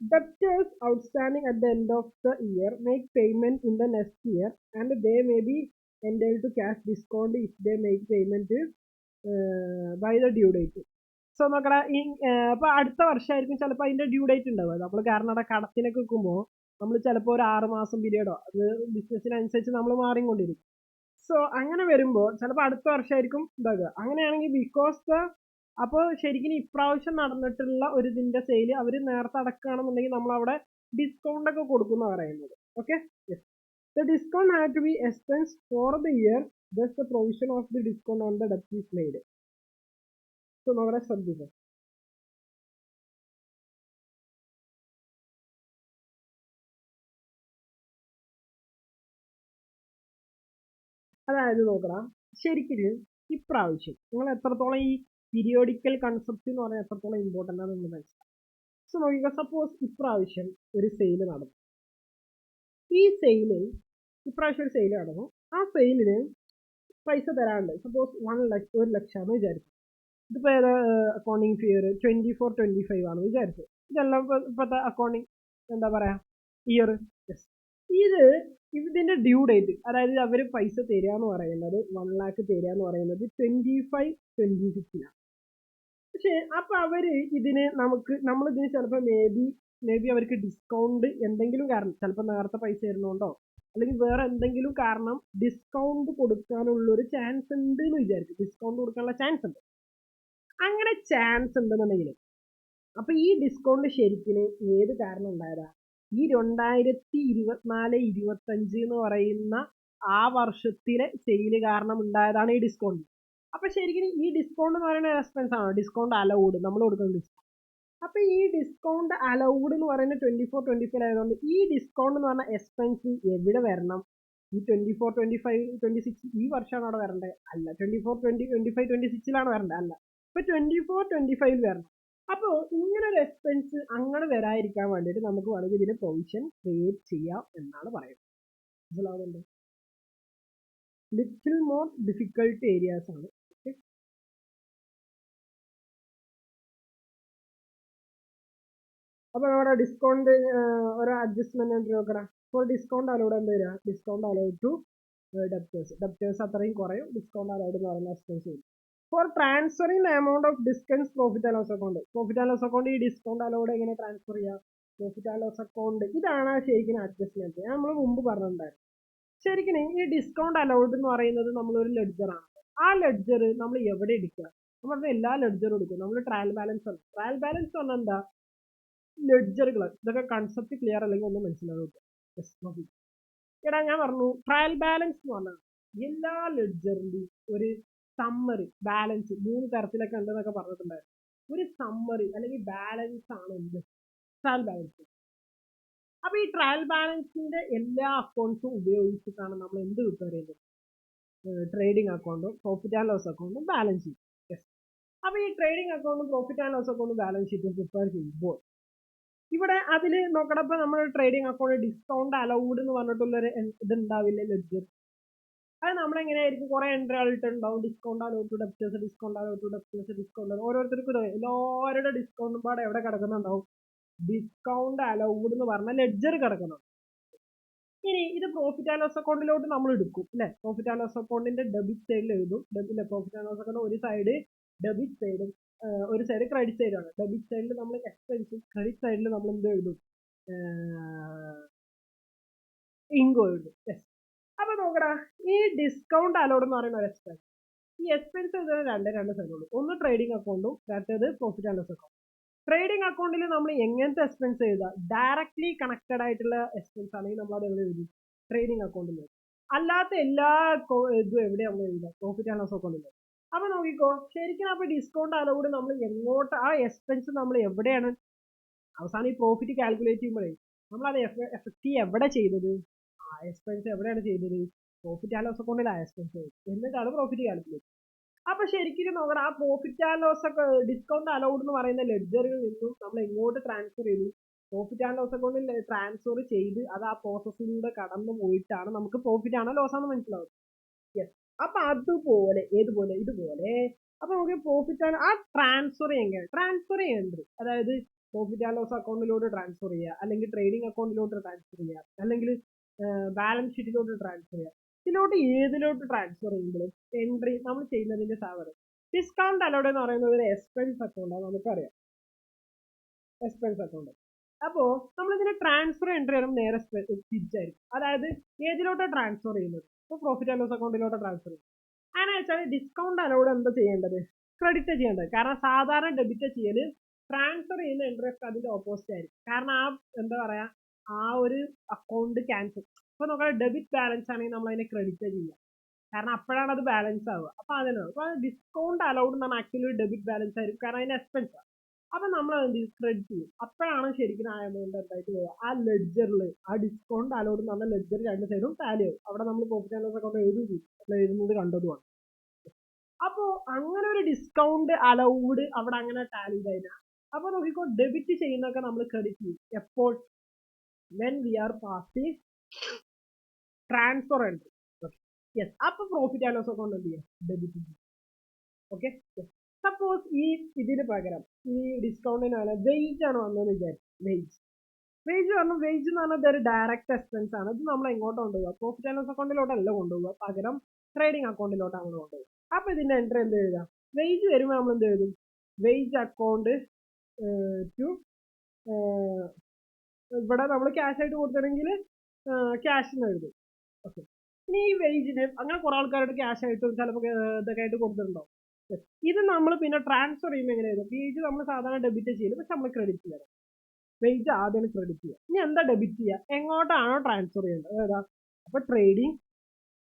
Debtors outstanding at the end of the year make payment in the next year and they may be entitled to cash discount if they make payment by the due date. So നോക്കടാ, ഈ അപ്പൊ അടുത്ത വർഷമായിരിക്കും ചിലപ്പോൾ അതിന്റെ ഡ്യൂ ഡേറ്റ് ഉണ്ടാവുക. നമ്മൾ കാരണം അവിടെ കടത്തിനൊക്കെ വെക്കുമ്പോൾ നമ്മൾ ചിലപ്പോൾ ഒരു 6 മാസം പീരീഡോ, അത് ബിസിനസ്സിനനുസരിച്ച് നമ്മൾ മാറിക്കൊണ്ടിരിക്കും. സോ അങ്ങനെ വരുമ്പോൾ ചിലപ്പോൾ അടുത്ത വർഷമായിരിക്കും ഇതാകുക. അങ്ങനെയാണെങ്കിൽ ബിക്കോസ് അപ്പോൾ ശരിക്കും ഇപ്രാവശ്യം നടന്നിട്ടുള്ള ഒരു ഇതിന്റെ സെയിൽ അവർ നേരത്തെ അടക്കുകയാണെന്നുണ്ടെങ്കിൽ നമ്മൾ അവിടെ ഡിസ്കൗണ്ട് ഒക്കെ കൊടുക്കുന്ന പറയുന്നത്. Okay, the discount have to be expense for the year, thus the provision of the discount on the ഡെപ്റ്റ് ഈസ് മെയ്ഡ്. സോ നമ്മളെ ശ്രദ്ധിക്കുക. അതായത് നോക്കണം, ശരിക്കും ഇപ്രാവശ്യം നിങ്ങൾ എത്രത്തോളം ഈ പീരിയോഡിക്കൽ കൺസെപ്റ്റ് എന്ന് പറഞ്ഞാൽ എത്രത്തോളം ഇമ്പോർട്ടൻ്റ് ആണ് നിങ്ങൾ മനസ്സിലാക്കുക. സോ നോക്കിക്കുക, സപ്പോസ് ഇപ്രാവശ്യം ഒരു സെയിൽ നടന്നു. ഈ സെയില് ഇപ്രാവശ്യം ഒരു സെയിൽ നടന്നു. ആ സെയിലിന് പൈസ തരാനുണ്ട്. സപ്പോസ് 1 ലക്ഷമാണ് വിചാരിച്ചു. ഇതിപ്പോൾ ഏതാ അക്കൗണ്ടിങ് ഇയർ? 24-25 ആണ് വിചാരിച്ചു. ഇതെല്ലാം ഇപ്പോഴത്തെ അക്കൗണ്ടിങ് എന്താ പറയാ ഇയർ. ഇത് ഇതിന്റെ ഡ്യൂ ഡേറ്റ്, അതായത് അവർ പൈസ തരിക എന്ന് പറയുന്നത് 1 lakh തരിക എന്ന് പറയുന്നത് 25-26 പക്ഷെ അപ്പൊ അവര് ഇതിന് നമ്മളിതിന് ചിലപ്പോൾ മേ ബി അവർക്ക് ഡിസ്കൗണ്ട് എന്തെങ്കിലും കാരണം, ചിലപ്പോൾ നേരത്തെ പൈസ തരുന്നുണ്ടോ അല്ലെങ്കിൽ വേറെ എന്തെങ്കിലും കാരണം ഡിസ്കൗണ്ട് കൊടുക്കാനുള്ള ഒരു ചാൻസ് ഉണ്ട് എന്ന് വിചാരിക്കും. ഡിസ്കൗണ്ട് കൊടുക്കാനുള്ള ചാൻസ് ഉണ്ട്. അങ്ങനെ ചാൻസ് ഉണ്ടെന്നുണ്ടെങ്കിൽ അപ്പൊ ഈ ഡിസ്കൗണ്ട് ശരിക്കും ഏത് കാരണം ഉണ്ടായതാ? ഈ 2024-25 എന്ന് പറയുന്ന ആ വർഷത്തിലെ സെയില് കാരണം ഉണ്ടായതാണ് ഈ ഡിസ്കൗണ്ട്. അപ്പൊ ശരിക്കും ഈ ഡിസ്കൗണ്ട് എന്ന് പറയുന്ന എക്സ്പെൻസ് ആണ്, ഡിസ്കൗണ്ട് അലൗഡ്, നമ്മൾ കൊടുക്കുന്ന ഡിസ്കൗണ്ട്. അപ്പൊ ഈ ഡിസ്കൗണ്ട് അലൗഡ് എന്ന് പറയുന്നത് 24-25 ആയതുകൊണ്ട് ഈ ഡിസ്കൗണ്ട് എന്ന് പറഞ്ഞ എക്സ്പെൻസ് എവിടെ വരണം? ഈ 24, 25, 26 ഈ വർഷമാണ് അവിടെ വരേണ്ടത് അല്ല, 24, 20, 25, 26 വരേണ്ടത് അല്ല, ഇപ്പൊ 24, 25 വരണം. അപ്പോൾ ഇങ്ങനെ ഒരു എക്സ്പെൻസ് അങ്ങനെ വരാതിരിക്കാൻ വേണ്ടിയിട്ട് നമുക്ക് വേണമെങ്കിൽ ഇതിന് പ്രൊവിഷൻ ക്രിയേറ്റ് ചെയ്യാം എന്നാണ് പറയുന്നത്. മനസ്സിലാവുന്നുണ്ട്? ലിറ്റിൽ മോർ ഡിഫിക്കൽട്ട് ഏരിയാസ് ആണ്. അപ്പോൾ നമ്മുടെ ഡിസ്കൗണ്ട് ഒരു അഡ്ജസ്റ്റ്മെന്റ് നോക്കണം. ഫോർ ഡിസ്കൗണ്ട് അലൗഡ് എന്ത് വരിക? ഡിസ്കൗണ്ട് അലൗഡ് ടു ഡെപ്റ്റേഴ്സ് അത്രയും കുറയും. ഡിസ്കൗണ്ട് അലൗഡ് എന്ന് പറയുന്ന എക്സ്പെൻസ് വരും. For transferring the amount of discount profit and loss account. Profit and loss account ഈ ഡിസ്കൗണ്ട് അലൗഡ് എങ്ങനെ ട്രാൻസ്ഫർ ചെയ്യാം? പ്രോഫിറ്റ് ആൻഡ് ലോസ് അക്കൗണ്ട് ഇതാണ് ശരിക്കും അഡ്ജസ്റ്റ്മെന്റ് നമ്മൾ മുമ്പ് പറഞ്ഞിട്ടുണ്ടായിരുന്നു. ശരിക്കും ഈ ഡിസ്കൗണ്ട് അലൗഡ് എന്ന് പറയുന്നത് നമ്മളൊരു ലെഡ്ജറാണ്. ആ ലെഡ്ജർ നമ്മൾ എവിടെ എടുക്കുക? നമ്മൾ എല്ലാ ലെഡ്ജറും എടുക്കും. നമ്മൾ ട്രയൽ ബാലൻസ് ആണ്. ട്രയൽ ബാലൻസ് പറഞ്ഞാൽ എന്താ? ലെഡ്ജറുകൾ. ഇതൊക്കെ കൺസെപ്റ്റ് ക്ലിയർ അല്ലെങ്കിൽ ഒന്നും മനസ്സിലാവും. എടാ ഞാൻ പറഞ്ഞു ട്രയൽ ബാലൻസ് എന്ന് പറഞ്ഞാൽ എല്ലാ ലെഡ്ജറിന്റെയും ഒരു സമ്മറി ബാലൻസ് 3 തരത്തിലൊക്കെ ഉണ്ടെന്നൊക്കെ പറഞ്ഞിട്ടുണ്ടായിരുന്നു. ഒരു സമ്മറി അല്ലെങ്കിൽ ബാലൻസ് ആണ് എന്ത്? Trial balance. അപ്പൊ ഈ ട്രയൽ ബാലൻസിന്റെ എല്ലാ അക്കൗണ്ട്സും ഉപയോഗിച്ചിട്ടാണ് നമ്മൾ എന്ത് പ്രിപ്പയർ ചെയ്യുന്നത്? ട്രേഡിംഗ് അക്കൗണ്ടും പ്രോഫിറ്റ് ആൻഡ് ലോസ് അക്കൗണ്ടും ബാലൻസ് ഷീറ്റ്. അപ്പൊ ഈ ട്രേഡിംഗ് അക്കൗണ്ടും പ്രോഫിറ്റ് ആൻഡ് ലോസ് അക്കൗണ്ടും ബാലൻസ് ഷീറ്റും പ്രിപ്പയർ ചെയ്യുമ്പോൾ ഇവിടെ അതിൽ നോക്കണം. ഇപ്പൊ നമ്മൾ ട്രേഡിംഗ് അക്കൗണ്ട് ഡിസ്കൗണ്ട് അലൗഡ് എന്ന് പറഞ്ഞിട്ടുള്ളൊരു ഇത് ഉണ്ടാവില്ല ലെഡ്ജർ. അത് നമ്മളെങ്ങനെയായിരിക്കും കുറെ എൻട്രി ആയിട്ടുണ്ടാവും. Discount allowed to debtors, discount allowed to debtors, discount ഓരോരുത്തർക്കും എല്ലാവരുടെ ഡിസ്കൗണ്ടും പാടെ എവിടെ കിടക്കുന്നുണ്ടാവും? ഡിസ്കൗണ്ട് അലൗഡ് എന്ന് പറഞ്ഞ ലെഡ്ജർ കിടക്കണം. ഇനി ഇത് പ്രോഫിറ്റ് ആൻഡ് ലോസ് അക്കൗണ്ടിലോട്ട് നമ്മൾ എടുക്കും അല്ലെ? പ്രോഫിറ്റ് ആൻഡ് ലോസ് അക്കൗണ്ടിന്റെ ഡെബിറ്റ് സൈഡിൽ എഴുതും. പ്രോഫിറ്റ് ആൻഡ് ലോസ് അക്കൗണ്ട് ഒരു സൈഡ് ഡെബിറ്റ് സൈഡും ഒരു സൈഡ് ക്രെഡിറ്റ് സൈഡാണ്. ഡെബിറ്റ് സൈഡിൽ നമ്മൾ എക്സ്പെൻസും ക്രെഡിറ്റ് സൈഡിൽ നമ്മൾ എന്ത് എഴുതും? ഇൻകം എഴുതും. അപ്പൊ നോക്കടാ, ഈ ഡിസ്കൗണ്ട് അലൗഡ് എന്ന് പറയുന്ന ഒരു എക്സ്പെൻസ്. ഈ എക്സ്പെൻസ് രണ്ട് സൈഡുള്ളൂ. ഒന്ന് ട്രേഡിംഗ് അക്കൗണ്ടും മറ്റേത് profit and loss account. Trading അക്കൗണ്ടിൽ നമ്മൾ എങ്ങനത്തെ എക്സ്പെൻസ് എഴുതുക? ഡയറക്ട്ലി കണക്റ്റഡ് ആയിട്ടുള്ള എക്സ്പെൻസ് ആണെങ്കിൽ നമ്മൾ അത് എവിടെ എഴുതും? ട്രേഡിംഗ് അക്കൗണ്ടിൽ. അല്ലാത്ത എല്ലാ ഇതും എവിടെയാണ് നമ്മൾ എഴുതുക? പ്രോഫിറ്റ് ആൻഡ് ലോസ് അക്കൗണ്ടിൽ. അപ്പൊ നോക്കിക്കോ, ശരിക്കും അപ്പൊ ഡിസ്കൗണ്ട് അലൗഡ് നമ്മൾ എങ്ങോട്ട് ആ എക്സ്പെൻസ് നമ്മൾ എവിടെയാണ് അവസാനം ഈ പ്രോഫിറ്റ് കാൽക്കുലേറ്റ് ചെയ്യുമ്പോഴേ നമ്മൾ അത് എഫക്റ്റ് എവിടെ ചെയ്തത്? ആ എക്സ്പെൻസ് എവിടെയാണ് ചെയ്തത്? പ്രോഫിറ്റ് ആൻഡ് ലോസ് അക്കൗണ്ടിൽ ആ എക്സ്പെൻസ് എന്നിട്ടാണ് പ്രോഫിറ്റ് കാൽക്കുലേറ്റ്. അപ്പൊ ശരിക്കും നോക്കണം, ആ പ്രോഫിറ്റ് ആൻഡ് ലോസ് ഒക്കെ ഡിസ്കൗണ്ട് അലൗഡ് എന്ന് പറയുന്ന ലെഡ്ജറിൽ നിന്നും നമ്മൾ എങ്ങോട്ട് ട്രാൻസ്ഫർ ചെയ്തു? പ്രോഫിറ്റ് ആൻഡ് ലോസ് അക്കൗണ്ടിൽ ട്രാൻസ്ഫർ ചെയ്ത് അത് ആ പ്രോസസ്സിലൂടെ കടന്നു പോയിട്ടാണ് നമുക്ക് പ്രോഫിറ്റ് ആണോ ലോസ് ആണോ മനസ്സിലാവും. യെസ്. അപ്പൊ അതുപോലെ ഇതുപോലെ അപ്പൊ നമുക്ക് പ്രോഫിറ്റ് ആണ് ആ ട്രാൻസ്ഫർ എങ്ങനെ ട്രാൻസ്ഫർ ചെയ്യേണ്ടത്? അതായത് പ്രോഫിറ്റ് ആൻഡ് ലോസ് അക്കൗണ്ടിലോട്ട് ട്രാൻസ്ഫർ ചെയ്യുക, അല്ലെങ്കിൽ ട്രേഡിംഗ് അക്കൗണ്ടിലോട്ട് ട്രാൻസ്ഫർ ചെയ്യുക, അല്ലെങ്കിൽ ബാലൻസ് ഷീറ്റിലോട്ട് ട്രാൻസ്ഫർ ചെയ്യുക. ഇതിലോട്ട് ഏതിലോട്ട് ട്രാൻസ്ഫർ ചെയ്യുമ്പോഴും എൻട്രി നമ്മൾ ചെയ്യുന്നതിന്റെ സാധനം ഡിസ്കൗണ്ട് അലൗഡ് എന്ന് പറയുന്നത് ഒരു എക്സ്പെൻസ് അക്കൗണ്ടാണ്. നമുക്കറിയാം എക്സ്പെൻസ് അക്കൗണ്ട്. അപ്പോ നമ്മൾ ഇതിന്റെ ട്രാൻസ്ഫർ എൻട്രി ചെയ്യണം നേരെ തിരിച്ചായിരിക്കും. അതായത് ഏതിലോട്ടാണ് ട്രാൻസ്ഫർ ചെയ്യുന്നത്? ഇപ്പോൾ പ്രോഫിറ്റ് ആൻഡ് ലോസ് അക്കൗണ്ടിലോട്ട് ട്രാൻസ്ഫർ ചെയ്യും. അങ്ങനെ വെച്ചാൽ ഡിസ്കൗണ്ട് അലൗഡ് എന്താ ചെയ്യേണ്ടത്? ക്രെഡിറ്റ് ചെയ്യേണ്ടത്. കാരണം സാധാരണ ഡെബിറ്റ് ചെയ്യല് ട്രാൻസ്ഫർ ചെയ്യുന്ന എൻട്രി ഒക്കെ അതിന്റെ ഓപ്പോസിറ്റ് ആയിരിക്കും. കാരണം ആ എന്താ പറയാ ആ ഒരു അക്കൗണ്ട് ക്യാൻസൽ. ഇപ്പൊ നോക്കാം, ഡെബിറ്റ് ബാലൻസ് ആണെങ്കിൽ നമ്മൾ അതിനെ ക്രെഡിറ്റ് ചെയ്യുക. കാരണം അപ്പോഴാണ് അത് ബാലൻസ് ആവുക. അപ്പൊ അതിനാണ് അപ്പൊ ഡിസ്കൗണ്ട് അലൗഡ് എന്നാണ് ആക്ച്വലി ഡെബിറ്റ് ബാലൻസ് ആയിരിക്കും. കാരണം അതിന്റെ എക്സ്പെൻസ് ആണ്. അപ്പൊ നമ്മൾ എന്ത് ചെയ്യും? ക്രെഡിറ്റ് ചെയ്യും. അപ്പോഴാണ് ശരിക്കും ആ എമൗണ്ട് എന്തായിട്ട് വരിക? ആ ലെഡ്ജറിൽ ആ ഡിസ്കൗണ്ട് അലൗഡ് എന്ന് പറഞ്ഞ ലെഡ്ജർ രണ്ട് സൈഡും ടാലി ആവും. അവിടെ നമ്മൾ പ്രോഫിറ്റ് ആൻഡ് ലോസ് അക്കൗണ്ട് എഴുതുന്നത് കണ്ടതുമാണ്. അപ്പോ അങ്ങനെ ഒരു ഡിസ്കൗണ്ട് അലൗഡ് അവിടെ അങ്ങനെ ടാലി ചെയ്ത അപ്പൊ നോക്കിക്കോ, ഡെബിറ്റ് ചെയ്യുന്നൊക്കെ നമ്മൾ ക്രെഡിറ്റ് ചെയ്യും. എപ്പോൾ? When we are passing transfer entry. Yes. അപ്പൊ പ്രോഫിറ്റ് ആൻഡ് ലോസ് അക്കൗണ്ട് എന്ത് ചെയ്യാം? ഡെബിറ്റ് ചെയ്യും. ഓക്കെ. സപ്പോസ് ഈ ഇതിന് പകരം ഈ ഡിസ്കൗണ്ടിനാണ് വെയിറ്റ് ആണ് വന്നതെന്ന് വിചാരിക്കും. വെയിറ്റ് പറഞ്ഞു. വെയിറ്റ് എന്ന് പറഞ്ഞാൽ ഒരു ഡയറക്റ്റ് എക്സ്പെൻസ് ആണ്. ഇത് നമ്മൾ എങ്ങോട്ട് കൊണ്ടുപോകുക? പ്രോഫിറ്റ് ആൻഡ് ലോസ് അക്കൗണ്ടിലോട്ടല്ല കൊണ്ടുപോകുക, പകരം ട്രേഡിംഗ് അക്കൗണ്ടിലോട്ടാണ് നമ്മൾ കൊണ്ടുപോകുക. അപ്പൊ ഇതിന്റെ എൻട്രി എന്ത് എഴുതാം? വെയിറ്റ് വരുമ്പോൾ നമ്മൾ എന്ത് എഴുതും? വെയിറ്റ് അക്കൗണ്ട് ടു ഇവിടെ നമ്മൾ ക്യാഷ് ആയിട്ട് കൊടുത്തിട്ടുണ്ടെങ്കിൽ ക്യാഷ് എന്ന് എഴുതും. ഓക്കെ. ഇനി ഈ വെയിജിന് അങ്ങനെ കുറെ ആൾക്കാരുടെ ക്യാഷ് ആയിട്ടും ചിലപ്പോൾ ഇതൊക്കെ ആയിട്ട് കൊടുത്തിട്ടുണ്ടാവും. ഇത് നമ്മൾ പിന്നെ ട്രാൻസ്ഫർ ചെയ്യുമ്പോൾ എങ്ങനെ എഴുതും? വെയിജ് നമ്മൾ സാധാരണ ഡെബിറ്റ് ചെയ്യും, പക്ഷെ നമ്മൾ ക്രെഡിറ്റ് ചെയ്യണം. വെയിജ് ആദ്യം ക്രെഡിറ്റ് ചെയ്യുക. ഇനി എന്താ ഡെബിറ്റ് ചെയ്യുക? എങ്ങോട്ടാണോ ട്രാൻസ്ഫർ ചെയ്യേണ്ടത് ഏതാ? അപ്പൊ trading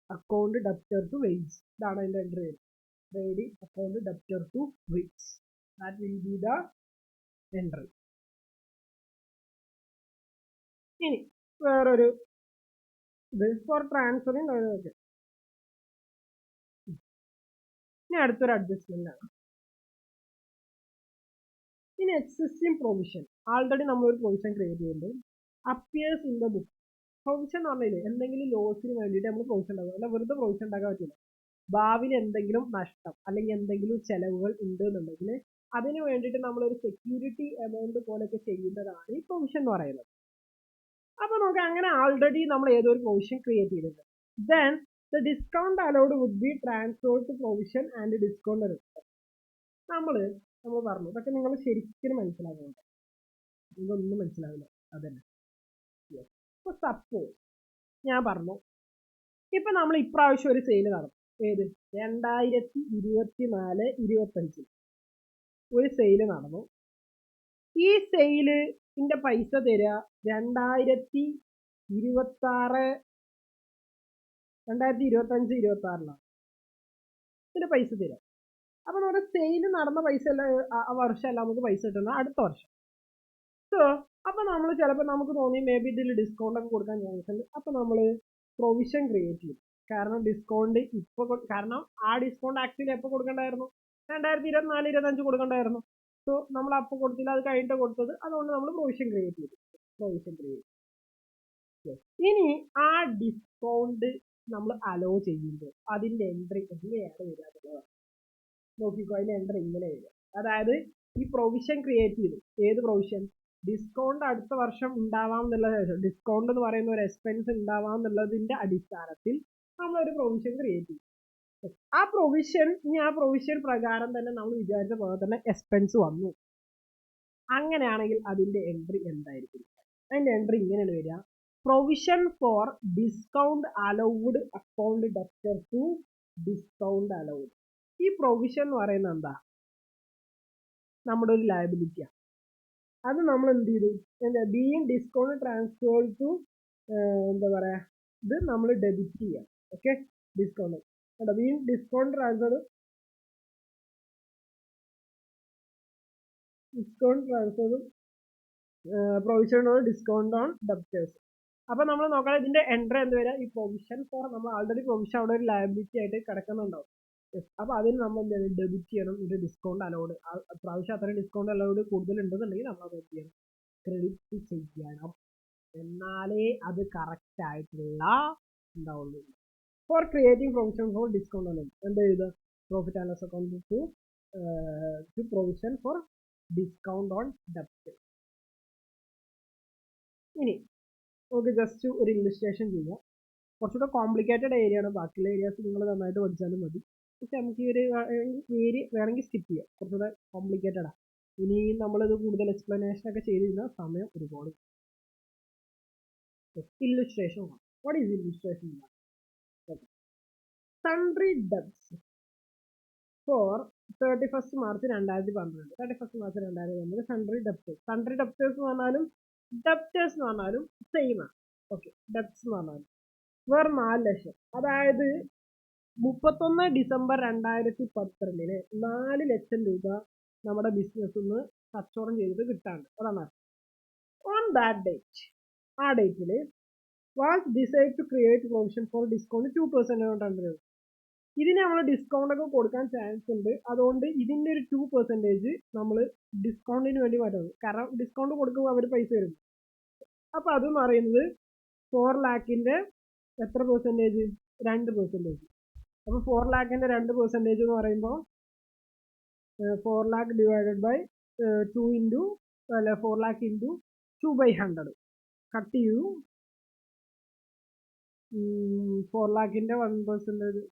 account debtor to wages. ഇതാണ് അതിന്റെ എൻട്രി വരുന്നത്. Trading account debtor to wages. That will be the entry. ഇനി വേറൊരു ഇത് ഫോർ ട്രാൻസ്ഫറിങ്. ഓക്കെ, ഇനി അടുത്തൊരു അഡ്ജസ്റ്റ്മെന്റ് ആണ്. ഇനി എക്സിസ്റ്റിംഗ് പ്രൊവിഷൻ, ആൾറെഡി നമ്മളൊരു പ്രൊവിഷൻ ക്രിയേറ്റ് ചെയ്യുന്നുണ്ട്, appears in the book. Provision എന്ന് പറഞ്ഞാൽ എന്തെങ്കിലും ലോസിന് വേണ്ടിയിട്ട് നമ്മൾ പ്രൊവിഷൻ ഉണ്ടാകും, അല്ല വെറുതെ പ്രൊവിഷൻ ഉണ്ടാക്കാൻ പറ്റില്ല. ഭാവിയിൽ എന്തെങ്കിലും നഷ്ടം അല്ലെങ്കിൽ എന്തെങ്കിലും ചെലവുകൾ ഉണ്ട് എന്നുണ്ടെങ്കിൽ അതിന് വേണ്ടിയിട്ട് നമ്മളൊരു സെക്യൂരിറ്റി എമൗണ്ട് പോലെയൊക്കെ ചെയ്യുന്നതാണ് ഈ പ്രൊവിഷൻ എന്ന് പറയുന്നത്. അപ്പൊ നമുക്ക് അങ്ങനെ ആൾറെഡി നമ്മൾ ഏതൊരു പ്രൊവിഷൻ ക്രിയേറ്റ് ചെയ്തിട്ടുണ്ട്. Then the discount allowed would be transferred to provision and discount return. നമ്മൾ പറഞ്ഞു ഇതൊക്കെ നിങ്ങൾ ശരിക്കും മനസ്സിലാകുന്നുണ്ട്, ഇതൊന്നും മനസ്സിലാവില്ല അതന്നെ. ഇപ്പൊ സപ്പോസ് ഞാൻ പറഞ്ഞു, ഇപ്പൊ നമ്മൾ ഇപ്രാവശ്യം ഒരു സെയിൽ നടന്നു, ഏത് 2024-25 ഒരു സെയില് നടന്നു. ഈ സെയിലിന്റെ പൈസ തരിക 2025-26 ഇതിന്റെ പൈസ തരിക. അപ്പൊ നമ്മുടെ സെയില് നടന്ന പൈസ എല്ലാം ആ വർഷമല്ല നമുക്ക് പൈസ കിട്ടുന്നത് അടുത്ത വർഷം. സോ അപ്പൊ നമ്മൾ ചിലപ്പോൾ നമുക്ക് തോന്നി മേ ബി ഇതിൽ ഡിസ്കൗണ്ട് ഒക്കെ കൊടുക്കാൻ ചാൻസ് ഉണ്ട്. അപ്പൊ നമ്മൾ പ്രൊവിഷൻ ക്രിയേറ്റ് ചെയ്യും. കാരണം ഡിസ്കൗണ്ട് ഇപ്പൊ, കാരണം ആ ഡിസ്കൗണ്ട് ആക്ച്വലി എപ്പോൾ കൊടുക്കണ്ടായിരുന്നു, 2024-25 കൊടുക്കണ്ടായിരുന്നു. സോ നമ്മൾ അപ്പോൾ കൊടുത്തില്ല, അത് കഴിഞ്ഞിട്ട് കൊടുത്തത്, അതുകൊണ്ട് നമ്മൾ പ്രൊവിഷൻ ക്രിയേറ്റ് ചെയ്തു. ഇനി ആ ഡിസ്കൗണ്ട് നമ്മൾ അലോ ചെയ്യുമ്പോൾ അതിന്റെ എൻട്രി എങ്ങനെയാണ് വരിക എന്നുള്ളതാണ്. നോക്കിക്കോ, അതിന്റെ എൻട്രി ഇങ്ങനെ വരിക. അതായത് ഈ പ്രൊവിഷൻ ക്രിയേറ്റ് ചെയ്തു, ഏത് പ്രൊവിഷൻ, ഡിസ്കൗണ്ട് അടുത്ത വർഷം ഉണ്ടാവാം എന്നുള്ള, ഡിസ്കൗണ്ട് എന്ന് പറയുന്ന ഒരു എക്സ്പെൻസ് ഉണ്ടാവാം എന്നുള്ളതിന്റെ അടിസ്ഥാനത്തിൽ നമ്മളൊരു പ്രൊവിഷൻ ക്രിയേറ്റ് ചെയ്യും. ആ പ്രൊവിഷൻ പ്രകാരം തന്നെ നമ്മൾ വിചാരിച്ച പോലെ തന്നെ എക്സ്പെൻസ് വന്നു. അങ്ങനെയാണെങ്കിൽ അതിന്റെ എൻട്രി എന്തായിരിക്കും? അതിന്റെ എൻട്രി ഇങ്ങനെയാണ് വരിക, provision for discount allowed account debtor to discount allowed. ഈ പ്രൊവിഷൻ എന്ന് പറയുന്നത് എന്താ, നമ്മുടെ ഒരു ലയബിലിറ്റിയാണ്. അത് നമ്മൾ എന്ത് ചെയ്തു, ബീയിങ് ഡിസ്കൗണ്ട് ട്രാൻസ്ഫേർഡ് ടു, എന്താ പറയാ, ഇത് നമ്മൾ ഡെബിറ്റ് ചെയ്യാം. Okay, discount being discount transferred provision on discount on debtors. അപ്പൊ നമ്മൾ നോക്കണം ഇതിന്റെ എൻട്രി എന്ത് വരിക, ഈ പ്രൊവിഷൻ ഫോർ, നമ്മൾ ആൾറെഡി പ്രൊവിഷൻ അവിടെ ഒരു ലയബിലിറ്റി ആയിട്ട് കിടക്കുന്നുണ്ടാവും. അപ്പൊ അതിന് നമ്മൾ എന്ത് ചെയ്യണം, ഡെബിറ്റ് ചെയ്യണം. ഇത് ഡിസ്കൗണ്ട് അലൗഡ്, പ്രാവശ്യം അത്രയും ഡിസ്കൗണ്ട് അലൗഡ് കൂടുതൽ ഉണ്ടെന്നുണ്ടെങ്കിൽ നമ്മൾ അത് എന്ത് ചെയ്യണം, ക്രെഡിറ്റ് ചെയ്യണം. എന്നാലേ അത് കറക്റ്റ് ആയിട്ടുള്ള ഉണ്ടാവുള്ളൂ. For creating provision for discount allowed എന്ത് ചെയ്ത്, profit and loss account to provision for discount on ഡെപ്റ്റ്. ഇനി നമുക്ക് ജസ്റ്റ് ഒരു ഇല്ലുസ്ട്രേഷൻ ചെയ്യാം. കുറച്ചുകൂടെ കോംപ്ലിക്കേറ്റഡ് ഏരിയ ആണ്, ബാക്കിയുള്ള ഏരിയാസ് നിങ്ങൾ നന്നായിട്ട് പഠിച്ചാലും മതി. പക്ഷെ നമുക്ക് ഈ ഒരു വേണമെങ്കിൽ സ്കിപ്പ് ചെയ്യാം, കുറച്ചുകൂടെ കോംപ്ലിക്കേറ്റഡ് ആണ്. ഇനി നമ്മളിത് കൂടുതൽ എക്സ്പ്ലനേഷൻ ഒക്കെ ചെയ്തിരുന്ന സമയം ഒരുപാട്. Illustration, what is illustration? Sundry debts for 31st March 2012. 31st March 2012 sundry debtors. Sundry debtors എന്ന് പറഞ്ഞാലും ഡെപ്റ്റേഴ്സ് എന്ന് പറഞ്ഞാലും സെയിം ആണ്. ഓക്കെ, ഡെപ്റ്റ്സ് എന്ന് പറഞ്ഞാലും വേറെ 4 ലക്ഷം. അതായത് 31 December 2012 4 ലക്ഷം രൂപ നമ്മുടെ ബിസിനസ്സിൽ നിന്ന് കച്ചവടം ചെയ്തിട്ട് കിട്ടാണ്ട്. അതാണ് ഓൺ ദാറ്റ് ഡേറ്റ്, ആ ഡേറ്റിൽ was decide to create provision for discount 2%. ഇതിന് നമ്മൾ ഡിസ്കൗണ്ട് ഒക്കെ കൊടുക്കാൻ ചാൻസ് ഉണ്ട്. അതുകൊണ്ട് ഇതിന്റെ ഒരു 2% നമ്മൾ ഡിസ്കൗണ്ടിന് വേണ്ടി മാറ്റുന്നത്. കാരണം ഡിസ്കൗണ്ട് കൊടുക്കുമ്പോൾ അവർ പൈസ തരും. അപ്പൊ അതെന്ന് പറയുന്നത് 4 lakhന്റെ എത്ര പെർസെൻറ്റേജ്, 2%. അപ്പൊ 4 lakhന്റെ 2% എന്ന് പറയുമ്പോൾ 4 lakh ഡിവൈഡഡ് ബൈ 2 ഇൻറ്റു, അല്ല 4 lakh ഇൻറ്റു 2/100 കട്ട് ചെയ്യൂ. 4 lakhന്റെ 1%,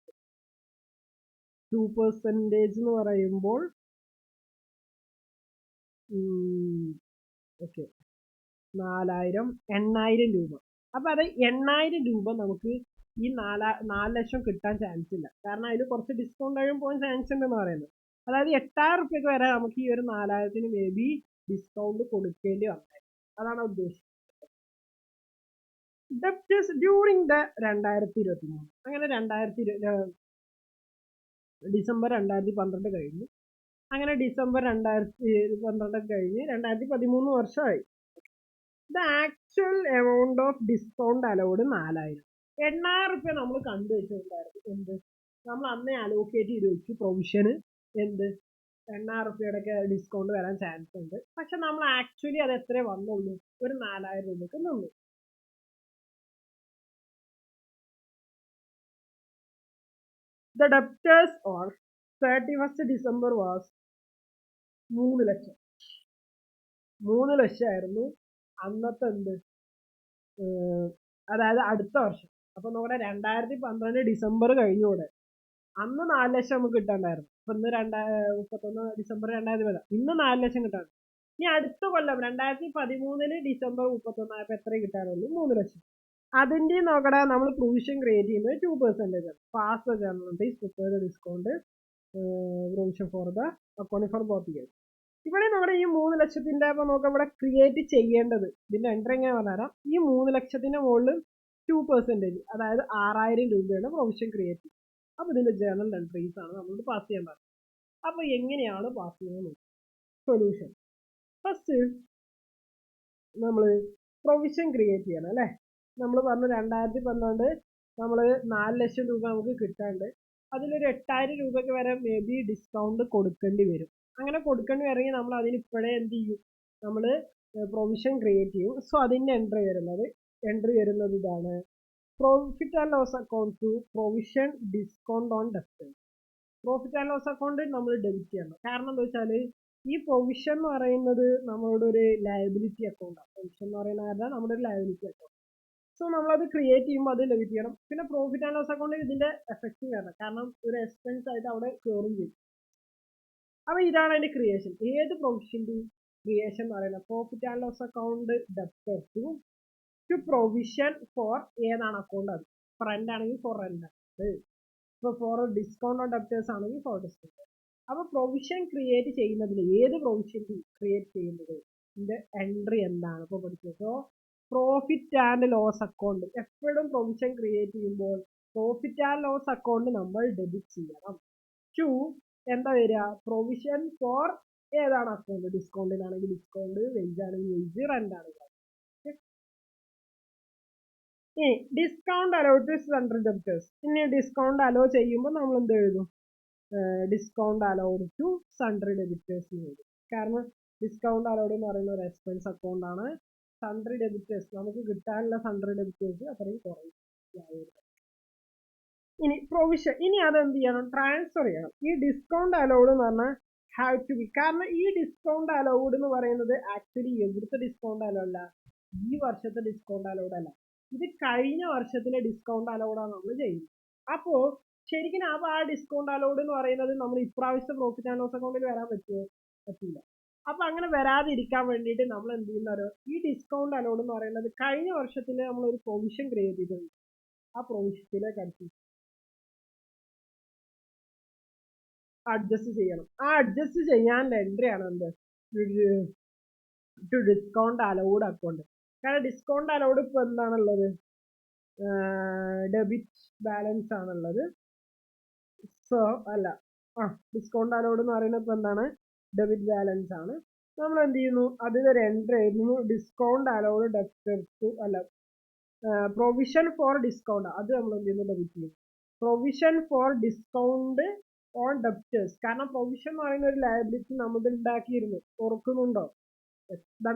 2% എന്ന് പറയുമ്പോൾ ഓക്കെ 8,000 രൂപ. അപ്പൊ അത് 8,000 രൂപ നമുക്ക് ഈ 4 ലക്ഷം കിട്ടാൻ ചാൻസ് ഇല്ല. കാരണം അതിൽ കുറച്ച് ഡിസ്കൗണ്ട് ആയും പോകാൻ ചാൻസ് ഉണ്ടെന്ന് പറയുന്നത്. അതായത് 8,000 റുപ്യക്ക് വരെ നമുക്ക് ഈ ഒരു 4,000 മേ ബി ഡിസ്കൗണ്ട് കൊടുക്കേണ്ടി വന്നത്. അതാണ് ഉദ്ദേശിച്ചത്. Debtors during the 2023. അങ്ങനെ ഡിസംബർ 2012 കഴിഞ്ഞു. അങ്ങനെ ഡിസംബർ 2012 കഴിഞ്ഞ് 2013 വർഷമായി. The actual amount of discount allowed 4,000. 8,000 നമ്മൾ കണ്ടുവച്ചിട്ടുണ്ടായിരുന്നു. എന്ത് നമ്മൾ അന്നേ അലോക്കേറ്റ് ചെയ്ത് വെച്ചു പ്രൊവിഷന്. എന്ത് 8,000 ഡിസ്കൗണ്ട് വരാൻ ചാൻസ് ഉണ്ട്. പക്ഷെ നമ്മൾ ആക്ച്വലി അത് എത്ര വന്നുള്ളൂ? ഒരു 4,000 രൂപക്ക് നിന്നു. The debtors on 31st December was 3 ലക്ഷം. 3 ലക്ഷമായിരുന്നു അന്നത്തെ എന്ത്, അതായത് അടുത്ത വർഷം. അപ്പൊ നമ്മുടെ 2012 ഡിസംബർ കഴിഞ്ഞൂടെ, അന്ന് 4 ലക്ഷം നമുക്ക് കിട്ടാണ്ടായിരുന്നു. അപ്പൊ ഇന്ന് 31 ഡിസംബർ 2010, ഇന്ന് 4 ലക്ഷം കിട്ടാണ്. ഇനി അടുത്ത കൊല്ലം 2013 ഡിസംബർ 31 ആയപ്പോ എത്ര കിട്ടാനുള്ളൂ? 3 ലക്ഷം. അതിന്റെ നോക്കട നമ്മൾ പ്രൊവിഷൻ ക്രിയേറ്റ് ചെയ്യുന്നത് 2% ആണ്. Pass discount provision for the accounting for both years. ഇവിടെ നമ്മുടെ ഈ 3 ലക്ഷത്തിന്റെ അപ്പൊ നോക്കാം ഇവിടെ ക്രിയേറ്റ് ചെയ്യേണ്ടത്, ഇതിന്റെ എൻട്രി എങ്ങനെ പറഞ്ഞുതരാം. ഈ 3 ലക്ഷത്തിന്റെ മുകളിൽ 2%, അതായത് 6,000 രൂപയാണ് പ്രൊവിഷൻ ക്രിയേറ്റ് ചെയ്യുന്നത്. അപ്പൊ ഇതിന്റെ ജേർണൽ എൻട്രീസ് ആണ് നമ്മളോട് പാസ് ചെയ്യാൻ പറയുന്നത്. അപ്പൊ എങ്ങനെയാണ് പാസ് ചെയ്യുന്നത്? സൊല്യൂഷൻ. ഫസ്റ്റ് നമ്മൾ പ്രൊവിഷൻ ക്രിയേറ്റ് ചെയ്യണം അല്ലെ. നമ്മൾ പറഞ്ഞു 2012 നമ്മൾ 4 ലക്ഷം രൂപ നമുക്ക് കിട്ടാണ്ട് അതിലൊരു 8,000 രൂപയ്ക്ക് വരെ മേ ബി ഡിസ്കൗണ്ട് കൊടുക്കേണ്ടി വരും. അങ്ങനെ കൊടുക്കേണ്ടി വരണമെങ്കിൽ നമ്മൾ അതിന് ഇപ്പോഴേ എന്ത് ചെയ്യും? നമ്മൾ പ്രൊവിഷൻ ക്രിയേറ്റ് ചെയ്യും. സോ അതിന്റെ എൻട്രി വരുന്നത് ഇതാണ്. Profit and loss account to provision discount on debtors. Profit and loss account നമ്മൾ ഡെബിറ്റ് ചെയ്യണം. കാരണം എന്താ വെച്ചാൽ ഈ പ്രൊവിഷൻ എന്ന് പറയുന്നത് നമ്മളുടെ ഒരു ലയബിലിറ്റി അക്കൗണ്ടാണ്. പ്രൊവിഷൻ എന്ന് പറയുന്നത് നമ്മുടെ ഒരു ലയബിലിറ്റി അക്കൗണ്ട്. സോ നമ്മളത് ക്രിയേറ്റ് ചെയ്യുമ്പോൾ അത് ഡെബിറ്റ് ചെയ്യണം. പിന്നെ പ്രോഫിറ്റ് ആൻഡ് ലോസ് അക്കൗണ്ടിൽ ഇതിന്റെ എഫക്റ്റ് വരണം, കാരണം ഒരു എക്സ്പെൻസ് ആയിട്ട് അവിടെ കയറും ചെയ്യും. അപ്പൊ ഇതാണ് അതിന്റെ ക്രിയേഷൻ. ഏത് പ്രൊവിഷന്റെ ക്രിയേഷൻ എന്ന് പറയുന്നത്? Profit and loss account debtor to provision for ഏതാണ് അക്കൗണ്ട്? അത് റെന്റ് ആണെങ്കിൽ ഫോർ റെന്റ്, ഇപ്പൊ ഫോർ ഡിസ്കൗണ്ട് ഓൺ ഡെപ്റ്റേഴ്സ് ആണെങ്കിൽ ഫോർ ഡിസ്കൗണ്ട്. അപ്പൊ പ്രൊവിഷൻ ക്രിയേറ്റ് ചെയ്യുന്നതിൽ ഏത് പ്രൊവിഷൻ ക്രിയേറ്റ് ചെയ്യുന്നത് ഇതിന്റെ എൻട്രി എന്താണ് ഇപ്പൊ പഠിച്ചത്. So profit and loss account എപ്പോഴും പ്രൊവിഷൻ ക്രിയേറ്റ് ചെയ്യുമ്പോൾ പ്രോഫിറ്റ് ആൻഡ് ലോസ് അക്കൗണ്ട് നമ്മൾ ഡെബിറ്റ് ചെയ്യണം. ടു എന്താ വരിക? പ്രൊവിഷൻ ഫോർ ഏതാണ് അക്കൗണ്ട്? ഡിസ്കൗണ്ടിനാണെങ്കിൽ ഡിസ്കൗണ്ട്, വെജ് ആണെങ്കിൽ വെജ്, റെന്റ് ആണെങ്കിൽ. ഇനി discount allow to sundry debtors. ഇനി ഡിസ്കൗണ്ട് അലോ ചെയ്യുമ്പോൾ നമ്മൾ എന്ത് എഴുതും? Discount allowed to sundry debtors എന്ന് എഴുതും. കാരണം ഡിസ്കൗണ്ട് അലൗഡ് എന്ന് പറയുന്ന ഒരു എക്സ്പെൻസ് അക്കൗണ്ട് ആണ്. സൺഡ്രി ഡെബിറ്റേഴ്സ് നമുക്ക് കിട്ടാനുള്ള സൺഡ്രി ഡെബിറ്റേഴ്സ് അത്രയും കുറയും. ഇനി പ്രൊവിഷൻ, ഇനി അതെന്ത് ചെയ്യണം? ട്രാൻസ്ഫർ ചെയ്യണം. ഈ ഡിസ്കൗണ്ട് അലൗഡ് എന്ന് പറഞ്ഞാൽ ഹാവ് ടു ബി, കാരണം ഈ ഡിസ്കൗണ്ട് അലൗഡ് എന്ന് പറയുന്നത് ആക്ച്വലി എവിടുത്തെ ഡിസ്കൗണ്ട് അലൗഡ് അല്ല, ഈ വർഷത്തെ ഡിസ്കൗണ്ട് അലൗഡ് അല്ല, ഇത് കഴിഞ്ഞ വർഷത്തിലെ ഡിസ്കൗണ്ട് അലൗഡാണ് നമ്മൾ ചെയ്യുന്നത്. അപ്പോ ശരിക്കും അപ്പൊ ആ ഡിസ്കൗണ്ട് അലൗഡ് എന്ന് പറയുന്നത് നമ്മൾ ഇപ്രാവശ്യത്തെ പ്രോഫിറ്റ് ആൻഡ് ലോസ് അക്കൗണ്ടിൽ വരാൻ പറ്റില്ല. അപ്പൊ അങ്ങനെ വരാതിരിക്കാൻ വേണ്ടിയിട്ട് നമ്മൾ എന്ത് ചെയ്യുന്നവരോ, ഈ ഡിസ്കൗണ്ട് അലൗഡ് എന്ന് പറയുന്നത് കഴിഞ്ഞ വർഷത്തിൽ നമ്മൾ ഒരു പ്രൊവിഷൻ ക്രിയേറ്റ് ചെയ്തിട്ടുണ്ട്. ആ പ്രൊവിഷനിലേക്ക് അഡ്ജസ്റ്റ് ചെയ്യണം. ആ അഡ്ജസ്റ്റ് ചെയ്യാനുള്ള എൻട്രി ആണ് എന്ത്? To discount allowed account. കാരണം ഡിസ്കൗണ്ട് അലൗഡ് ഇപ്പൊ എന്താണുള്ളത്? ഡെബിറ്റ് ബാലൻസ് ആണുള്ളത്. സോ അല്ല, ഡിസ്കൗണ്ട് അലൗഡ് എന്ന് പറയുന്നത് ഇപ്പൊ എന്താണ്? ഡെബിറ്റ് ബാലൻസ് ആണ്. നമ്മൾ എന്ത് ചെയ്യുന്നു? അതിലൊരു എൻട്രി ആയിരുന്നു ഡിസ്കൗണ്ട് അലൗഡ് ഡെപ്റ്റേഴ്സ്, അല്ല പ്രൊവിഷൻ ഫോർ ഡിസ്കൗണ്ട്. അത് നമ്മൾ എന്ത് ചെയ്യുന്നു? ഡെബിറ്റ് ചെയ്യും. Provision for discount on debtors. കാരണം പ്രൊവിഷൻ എന്ന് പറയുന്ന ഒരു ലയബിലിറ്റി നമ്മൾ ഉണ്ടാക്കിയിരുന്നു, ഓർക്കുന്നുണ്ടോ?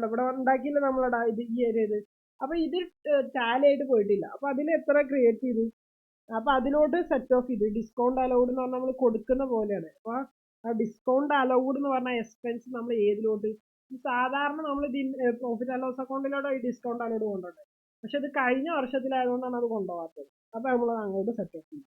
ഇവിടെ ഉണ്ടാക്കിയില്ല നമ്മളുടെ ഇത് ഈ ഏരിയയിൽ. അപ്പൊ ഇത് ടാലി ആയിട്ട് പോയിട്ടില്ല. അപ്പൊ അതിൽ എത്ര ക്രിയേറ്റ് ചെയ്തു? അപ്പൊ അതിലോട്ട് സെറ്റ് ഓഫ് ചെയ്തു. ഡിസ്കൗണ്ട് അലൗഡ് എന്ന് പറഞ്ഞാൽ നമ്മൾ കൊടുക്കുന്ന പോലെയാണ്. അപ്പൊ ആ ഡിസ്കൗണ്ട് അലൗഡ് എന്ന് പറഞ്ഞ എക്സ്പെൻസ് നമ്മൾ ഏതിലോട്ട്? സാധാരണ നമ്മൾ പ്രോഫിറ്റ് ആൻഡ് ലോസ് അക്കൗണ്ടിലോട്ട് ഈ ഡിസ്കൗണ്ട് അലൗഡ് കൊണ്ടുപോകട്ടെ, പക്ഷെ ഇത് കഴിഞ്ഞ വർഷത്തിലായതുകൊണ്ടാണ് അത് കൊണ്ടുപോകാത്തത്. അപ്പൊ നമ്മൾ അങ്ങോട്ട് സെറ്റ് ഓഫ് ചെയ്യും.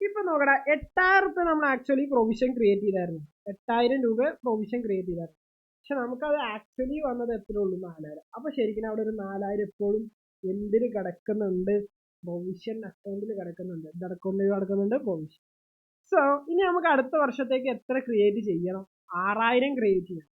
ഇപ്പൊ നോക്കടാ, 8,000 നമ്മൾ ആക്ച്വലി പ്രൊവിഷൻ ക്രിയേറ്റ് ചെയ്തായിരുന്നു. 8,000 രൂപ പ്രൊവിഷൻ ക്രിയേറ്റ് ചെയ്തായിരുന്നു. പക്ഷെ നമുക്കത് ആക്ച്വലി വന്നത് എത്ര ഉള്ളൂ? 4,000. അപ്പൊ ശരിക്കും അവിടെ ഒരു 4,000 എപ്പോഴും എന്തിന് കിടക്കുന്നുണ്ട്? പ്രൊവിഷൻ അക്കൗണ്ടിൽ കിടക്കുന്നുണ്ട്. എന്ത് അക്കൗണ്ടിൽ കിടക്കുന്നുണ്ട്? പ്രൊവിഷൻ. സോ ഇനി നമുക്ക് അടുത്ത വർഷത്തേക്ക് എത്ര ക്രിയേറ്റ് ചെയ്യണം? 6,000 ക്രിയേറ്റ് ചെയ്യണം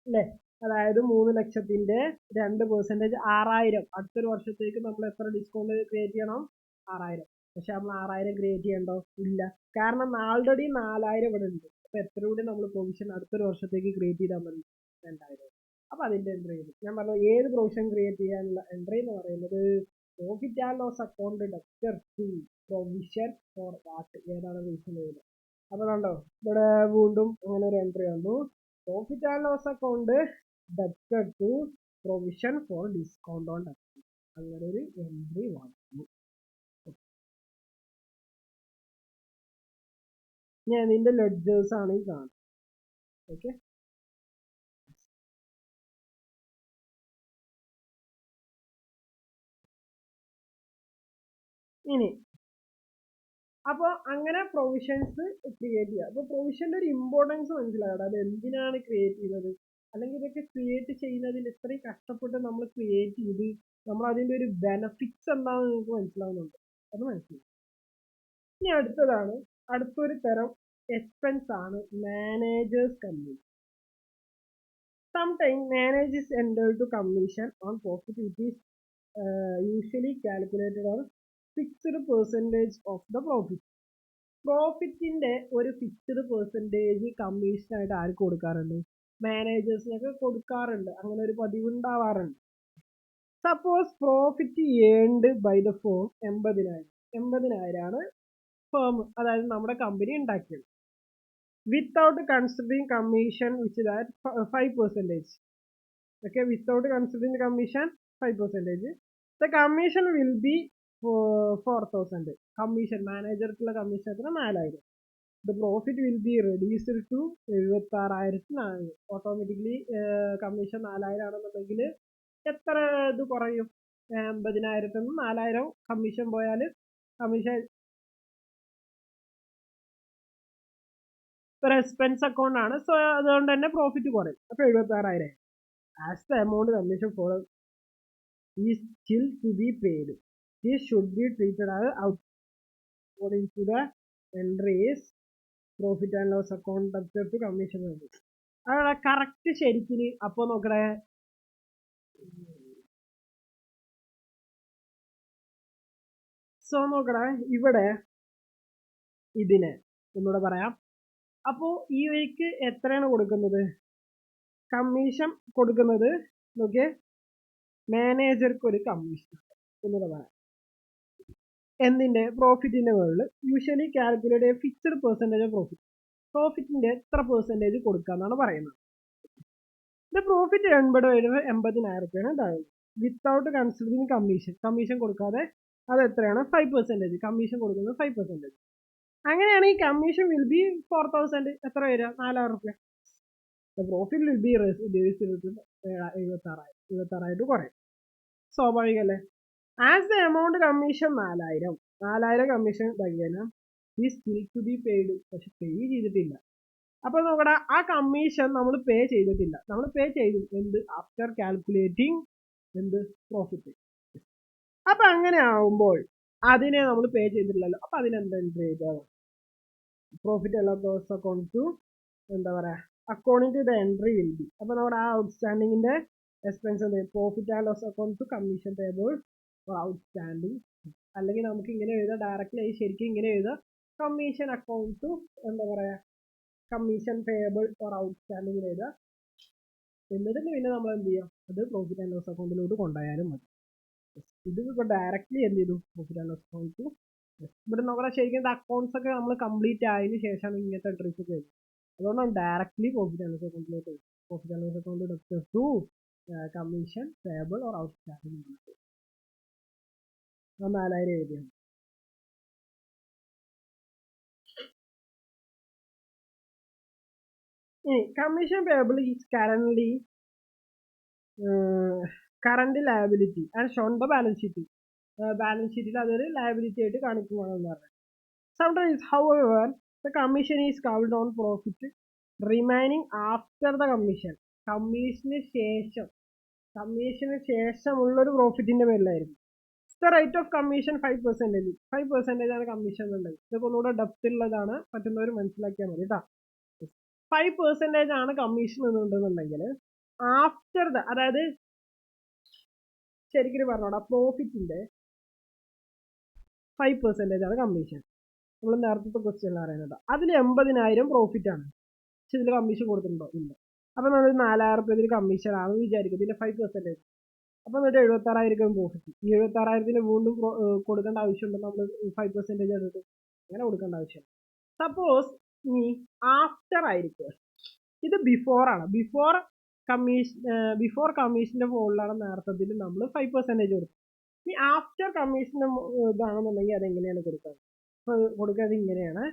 അല്ലെ. അതായത് 3 ലക്ഷത്തിന്റെ 2% 6,000. അടുത്തൊരു വർഷത്തേക്ക് നമ്മൾ എത്ര ഡിസ്കൗണ്ട് ക്രിയേറ്റ് ചെയ്യണം? 6,000. പക്ഷെ നമ്മൾ 6,000 ക്രിയേറ്റ് ചെയ്യണ്ടോ? ഇല്ല. കാരണം ആൾറെഡി 4,000 ഇവിടെ ഉണ്ട്. അപ്പൊ എത്ര കൂടി നമ്മൾ പ്രൊവിഷൻ അടുത്തൊരു വർഷത്തേക്ക് ക്രിയേറ്റ് ചെയ്താൽ മതി? 2,000. അപ്പൊ അതിന്റെ എൻട്രി ചെയ്തു. ഞാൻ പറഞ്ഞു ഏത് പ്രൊവിഷൻ ക്രിയേറ്റ് ചെയ്യാനുള്ള എൻട്രി എന്ന് പറയുന്നത് profit and loss account debtor to provision for what, ഏതാണ് റീസൺ ചെയ്തത്. അപ്പോൾ കണ്ടോ ഇവിടെ വീണ്ടും അങ്ങനെ ഒരു എൻട്രി വന്നു. Profit and loss account debtor to provision for discount on ഡെപ്റ്റ്, അങ്ങനെ ഒരു എൻട്രി വന്നു. ഞാൻ ഇതിന്റെ ലെഡ്ജേഴ്സ് ആണ് ഈ കാണുന്നത്. ഓക്കെ, ഇനി അപ്പോൾ അങ്ങനെ പ്രൊവിഷൻസ് ക്രിയേറ്റ് ചെയ്യുക. അപ്പോൾ പ്രൊവിഷന്റെ ഒരു ഇമ്പോർട്ടൻസ് മനസ്സിലാകണം, അത് എന്തിനാണ് ക്രിയേറ്റ് ചെയ്യുന്നത്, അല്ലെങ്കിൽ ഇതൊക്കെ ക്രിയേറ്റ് ചെയ്യുന്നതിൽ ഇത്രയും കഷ്ടപ്പെട്ട് നമ്മൾ ക്രിയേറ്റ് ചെയ്ത് നമ്മൾ അതിന്റെ ഒരു ബെനഫിറ്റ്സ് എന്താണെന്ന് നിങ്ങൾക്ക് മനസ്സിലാവുന്നുണ്ട്, അത് മനസ്സിലാവും. ഇനി അടുത്തൊരു തരം എക്സ്പെൻസ് ആണ് managers commission. Sometimes managers enter to commission on profit which is usually calculated on fixed percentage of the profit. പ്രോഫിറ്റിന്റെ ഒരു ഫിക്സ്ഡ് പെർസെൻറ്റേജ് കമ്മീഷൻ ആയിട്ട് ആർക്ക് കൊടുക്കാറുണ്ട്, മാനേജേഴ്സിനൊക്കെ കൊടുക്കാറുണ്ട്. അങ്ങനെ ഒരു പതിവ് ഉണ്ടാവാറുണ്ട്. Suppose profit earned by the firm 80,000 ആണ് ഫേം, അതായത് നമ്മുടെ കമ്പനി ഉണ്ടാക്കിയത്. Without considering commission which that 5%. Okay, without considering the commission 5%, the commission will be 4,000. Commission manager commission 4,000. The profit will be reduced to 76,000. Automatically commission 4,000 ആണെന്നുണ്ടെങ്കിൽ എത്ര ഇത് കുറയും, 80,000 4,000 കമ്മീഷൻ പോയാൽ കമ്മീഷൻ ഒരു എക്സ്പെൻസ് അക്കൗണ്ട് ആണ്. സോ അതുകൊണ്ട് തന്നെ പ്രോഫിറ്റ് കുറയും. അപ്പോൾ 76,000. As the amount commission for is still to be paid, this should be treated as out according to the entries profit and loss account subject to commission. അതാണ് കറക്റ്റ് ശരിക്കും. അപ്പോൾ നോക്കണേ, നോക്കണേ ഇവിടെ ഇതിനെ ഒന്നുകൂടെ പറയാം. അപ്പോൾ ഈ വഴിക്ക് എത്രയാണ് കൊടുക്കുന്നത്, കമ്മീഷൻ കൊടുക്കുന്നത് നോക്കിയേ, മാനേജർക്ക് ഒരു കമ്മീഷൻ ഒന്നുകൂടെ പറയാം. എന്തിന്റെ, പ്രോഫിറ്റിന്റെ മുകളിൽ usually calculate fixed percentage of profit. പ്രോഫിറ്റിന്റെ എത്ര പെർസെൻറ്റേജ് കൊടുക്കാന്നാണ് പറയുന്നത്. ഇത് പ്രോഫിറ്റ് 80,000 ഉണ്ടാകുന്നത് വിത്തൗട്ട് കൺസിഡറിങ് കമ്മീഷൻ കൊടുക്കാതെ. അത് എത്രയാണ്, 5%. കമ്മീഷൻ കൊടുക്കുന്നത് 5%. അങ്ങനെയാണെങ്കിൽ കമ്മീഷൻ വിൽ ബി 4,000. എത്ര വരിക, 4,000 രൂപ. Profit will be reduced to 76,000 കുറയും. സ്വാഭാവികല്ലേ. As the amount commission 4,000 commission കഴിഞ്ഞാൽ ഈ സ്റ്റിൽ ടു ബി പെയ്ഡ്, പക്ഷെ പേ ചെയ്തിട്ടില്ല. അപ്പൊ നോക്കടാ, ആ കമ്മീഷൻ നമ്മൾ പേ ചെയ്തിട്ടില്ല. നമ്മൾ പേ ചെയ്തു എന്ത്, ആഫ്റ്റർ കാൽക്കുലേറ്റിംഗ് എന്ത്, പ്രോഫിറ്റ്. അപ്പൊ അങ്ങനെ ആവുമ്പോൾ അതിനെ നമ്മൾ പേ ചെയ്തിട്ടില്ലല്ലോ. അപ്പൊ അതിനെന്താ എൻട്രി ചെയ്തത്, profit and loss account to എന്താ പറയാ, according to the entry will be. അപ്പൊ നമ്മുടെ ആ ഔട്ട്സ്റ്റാൻഡിങ്ങിന്റെ എക്സ്പെൻസ് എന്ത്, profit and loss account to commission payable for outstanding. അല്ലെങ്കിൽ നമുക്ക് ഇങ്ങനെ എഴുതാം, ഡയറക്റ്റ്ലി ശരിക്കും ഇങ്ങനെ എഴുതാം, കമ്മീഷൻ അക്കൗണ്ട് ടു എന്താ പറയാ, കമ്മീഷൻ പേബിൾ ഫോർ ഔട്ട്സ്റ്റാൻഡിങ് എഴുതാം. എന്നിട്ട് പിന്നെ നമ്മൾ എന്ത് ചെയ്യാം, അത് പ്രോഫിറ്റ് ആൻഡ് ലോസ് അക്കൗണ്ടിലോട്ട് കൊണ്ടുപോയാലും മതി. ഇത് ഇപ്പോൾ ഡയറക്റ്റ്ലി എന്ത് ചെയ്തു, profit and loss account to. ഇവിടെ നോക്കണം, ശരിക്കും അക്കൗണ്ട്സ് ഒക്കെ നമ്മൾ കംപ്ലീറ്റ് ആയതിനു ശേഷമാണ് ഇങ്ങനത്തെ എൻട്രീസ് ഒക്കെ ചെയ്തത്. അതുകൊണ്ടാണ് ഡയറക്റ്റ്ലി പ്രോഫിറ്റ് ആൻഡ് ലോസ് അക്കൗണ്ടിലോട്ട്, profit and loss account debtor to commission payable or outstanding 4,000 എഴുതിയാണ്. ഇനി commission payable is current liability and shown the balance sheet. Balance ഷീറ്റിൽ അതൊരു ലയബിലിറ്റി ആയിട്ട് കാണിക്കുകയാണെന്ന് പറഞ്ഞത്. Sometimes however the commission is called on profit remaining after the commission. കമ്മീഷന് ശേഷമുള്ളൊരു പ്രോഫിറ്റിന്റെ പേരിലായിരുന്നു. The rate of commission 5%. 5% ആണ് കമ്മീഷൻ എന്നുള്ളത്. ഇതൊക്കെ ഒന്നുകൂടെ ഡെപ്ത് ഉള്ളതാണ്, പറ്റുന്നവർ മനസ്സിലാക്കിയാൽ മതി കേട്ടോ. 5% ആണ് കമ്മീഷൻ എന്നുണ്ടെന്നുണ്ടെങ്കിൽ ആഫ്റ്റർ ദ, അതായത് ശരിക്കും പറഞ്ഞോടാ, പ്രോഫിറ്റിന്റെ 5% ആണ് കമ്മീഷൻ. നമ്മൾ നേരത്തെ ക്വസ്റ്റ്യനിൽ അറിയുന്നത്. അതിൽ 80,000 പ്രോഫിറ്റ് ആണ്, പക്ഷെ ഇതിൽ കമ്മീഷൻ കൊടുത്തിട്ടുണ്ടോ, ഇല്ല. അപ്പൊ നമ്മൾ 4,000 രൂപ ഇതിൽ കമ്മീഷൻ ആണെന്ന് വിചാരിക്കും, ഇതിന്റെ 5%. അപ്പോൾ എന്നിട്ട് 76,000 പ്രോഫിറ്റ്. ഈ 76,000 വീണ്ടും കൊടുക്കേണ്ട ആവശ്യമുണ്ട് നമ്മൾ 5% എടുത്തിട്ട്, അങ്ങനെ കൊടുക്കേണ്ട ആവശ്യം. സപ്പോസ് ഇനി ആഫ്റ്റർ ആയിരിക്കും, ഇത് ബിഫോർ ആണ്. ബിഫോർ കമ്മീഷന്റെ മുകളിലാണ് നേരത്തെ നമ്മൾ 5% കൊടുക്കും. ഇനി ആഫ്റ്റർ കമ്മീഷന്റെ ഇതാണെന്നുണ്ടെങ്കിൽ അതെങ്ങനെയാണ് കൊടുക്കുന്നത്? അപ്പോൾ കൊടുക്കുന്നത് ഇങ്ങനെയാണ്.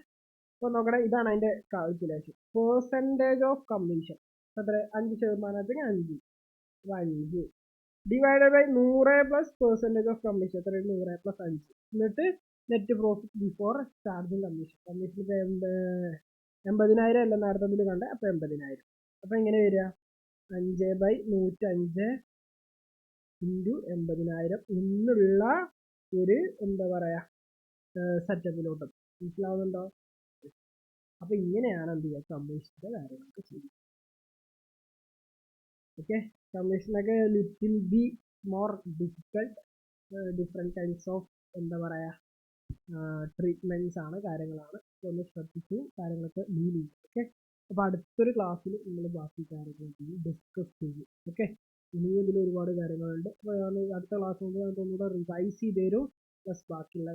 അപ്പോൾ നോക്കട്ടെ, ഇതാണ് അതിന്റെ കാൽക്കുലേഷൻ. പെർസെൻറ്റേജ് ഓഫ് കമ്മീഷൻ എത്ര? 5%, 5 5 divided by 100 plus percentage of commission. എത്ര? 100 പ്ലസ് 5. എന്നിട്ട് net profit before charging commission. Commission 80,000 അല്ല നേരത്തെ കണ്ടേ, അപ്പോൾ 80,000. അപ്പോൾ എങ്ങനെ വരിക? 5/105 ഇൻറ്റു 80,000 എന്നുള്ള ഒരു എന്താ പറയുക സെറ്റപ്പിലോട്ട്. മനസ്സിലാവുന്നുണ്ടോ? അപ്പോൾ ഇങ്ങനെയാണ് എന്ത് ചെയ്യുക, കമ്മീഷൻ്റെ കാര്യങ്ങളൊക്കെ ചെയ്യുക. ഓക്കെ, കമ്മീഷനൊക്കെ little be more difficult. Different kinds of എന്താ പറയുക ട്രീറ്റ്മെൻറ്റ്സ് ആണ്, കാര്യങ്ങളാണ്. ഒന്ന് ശ്രദ്ധിച്ചു കാര്യങ്ങളൊക്കെ ഡീൽ ചെയ്യും. ഓക്കെ, അപ്പോൾ അടുത്തൊരു ക്ലാസ്സിൽ നമ്മൾ ബാക്കി കാര്യങ്ങൾ ഡിസ്കസ് ചെയ്യും. ഓക്കെ, ഇനിയും ഇതിൽ ഒരുപാട് കാര്യങ്ങളുണ്ട്. അപ്പോൾ അടുത്ത ക്ലാസ് കൊണ്ട് ഞാൻ ഒന്നുകൂടെ റിവൈസ് ചെയ്ത് തരും, പ്ലസ് ബാക്കിയുള്ള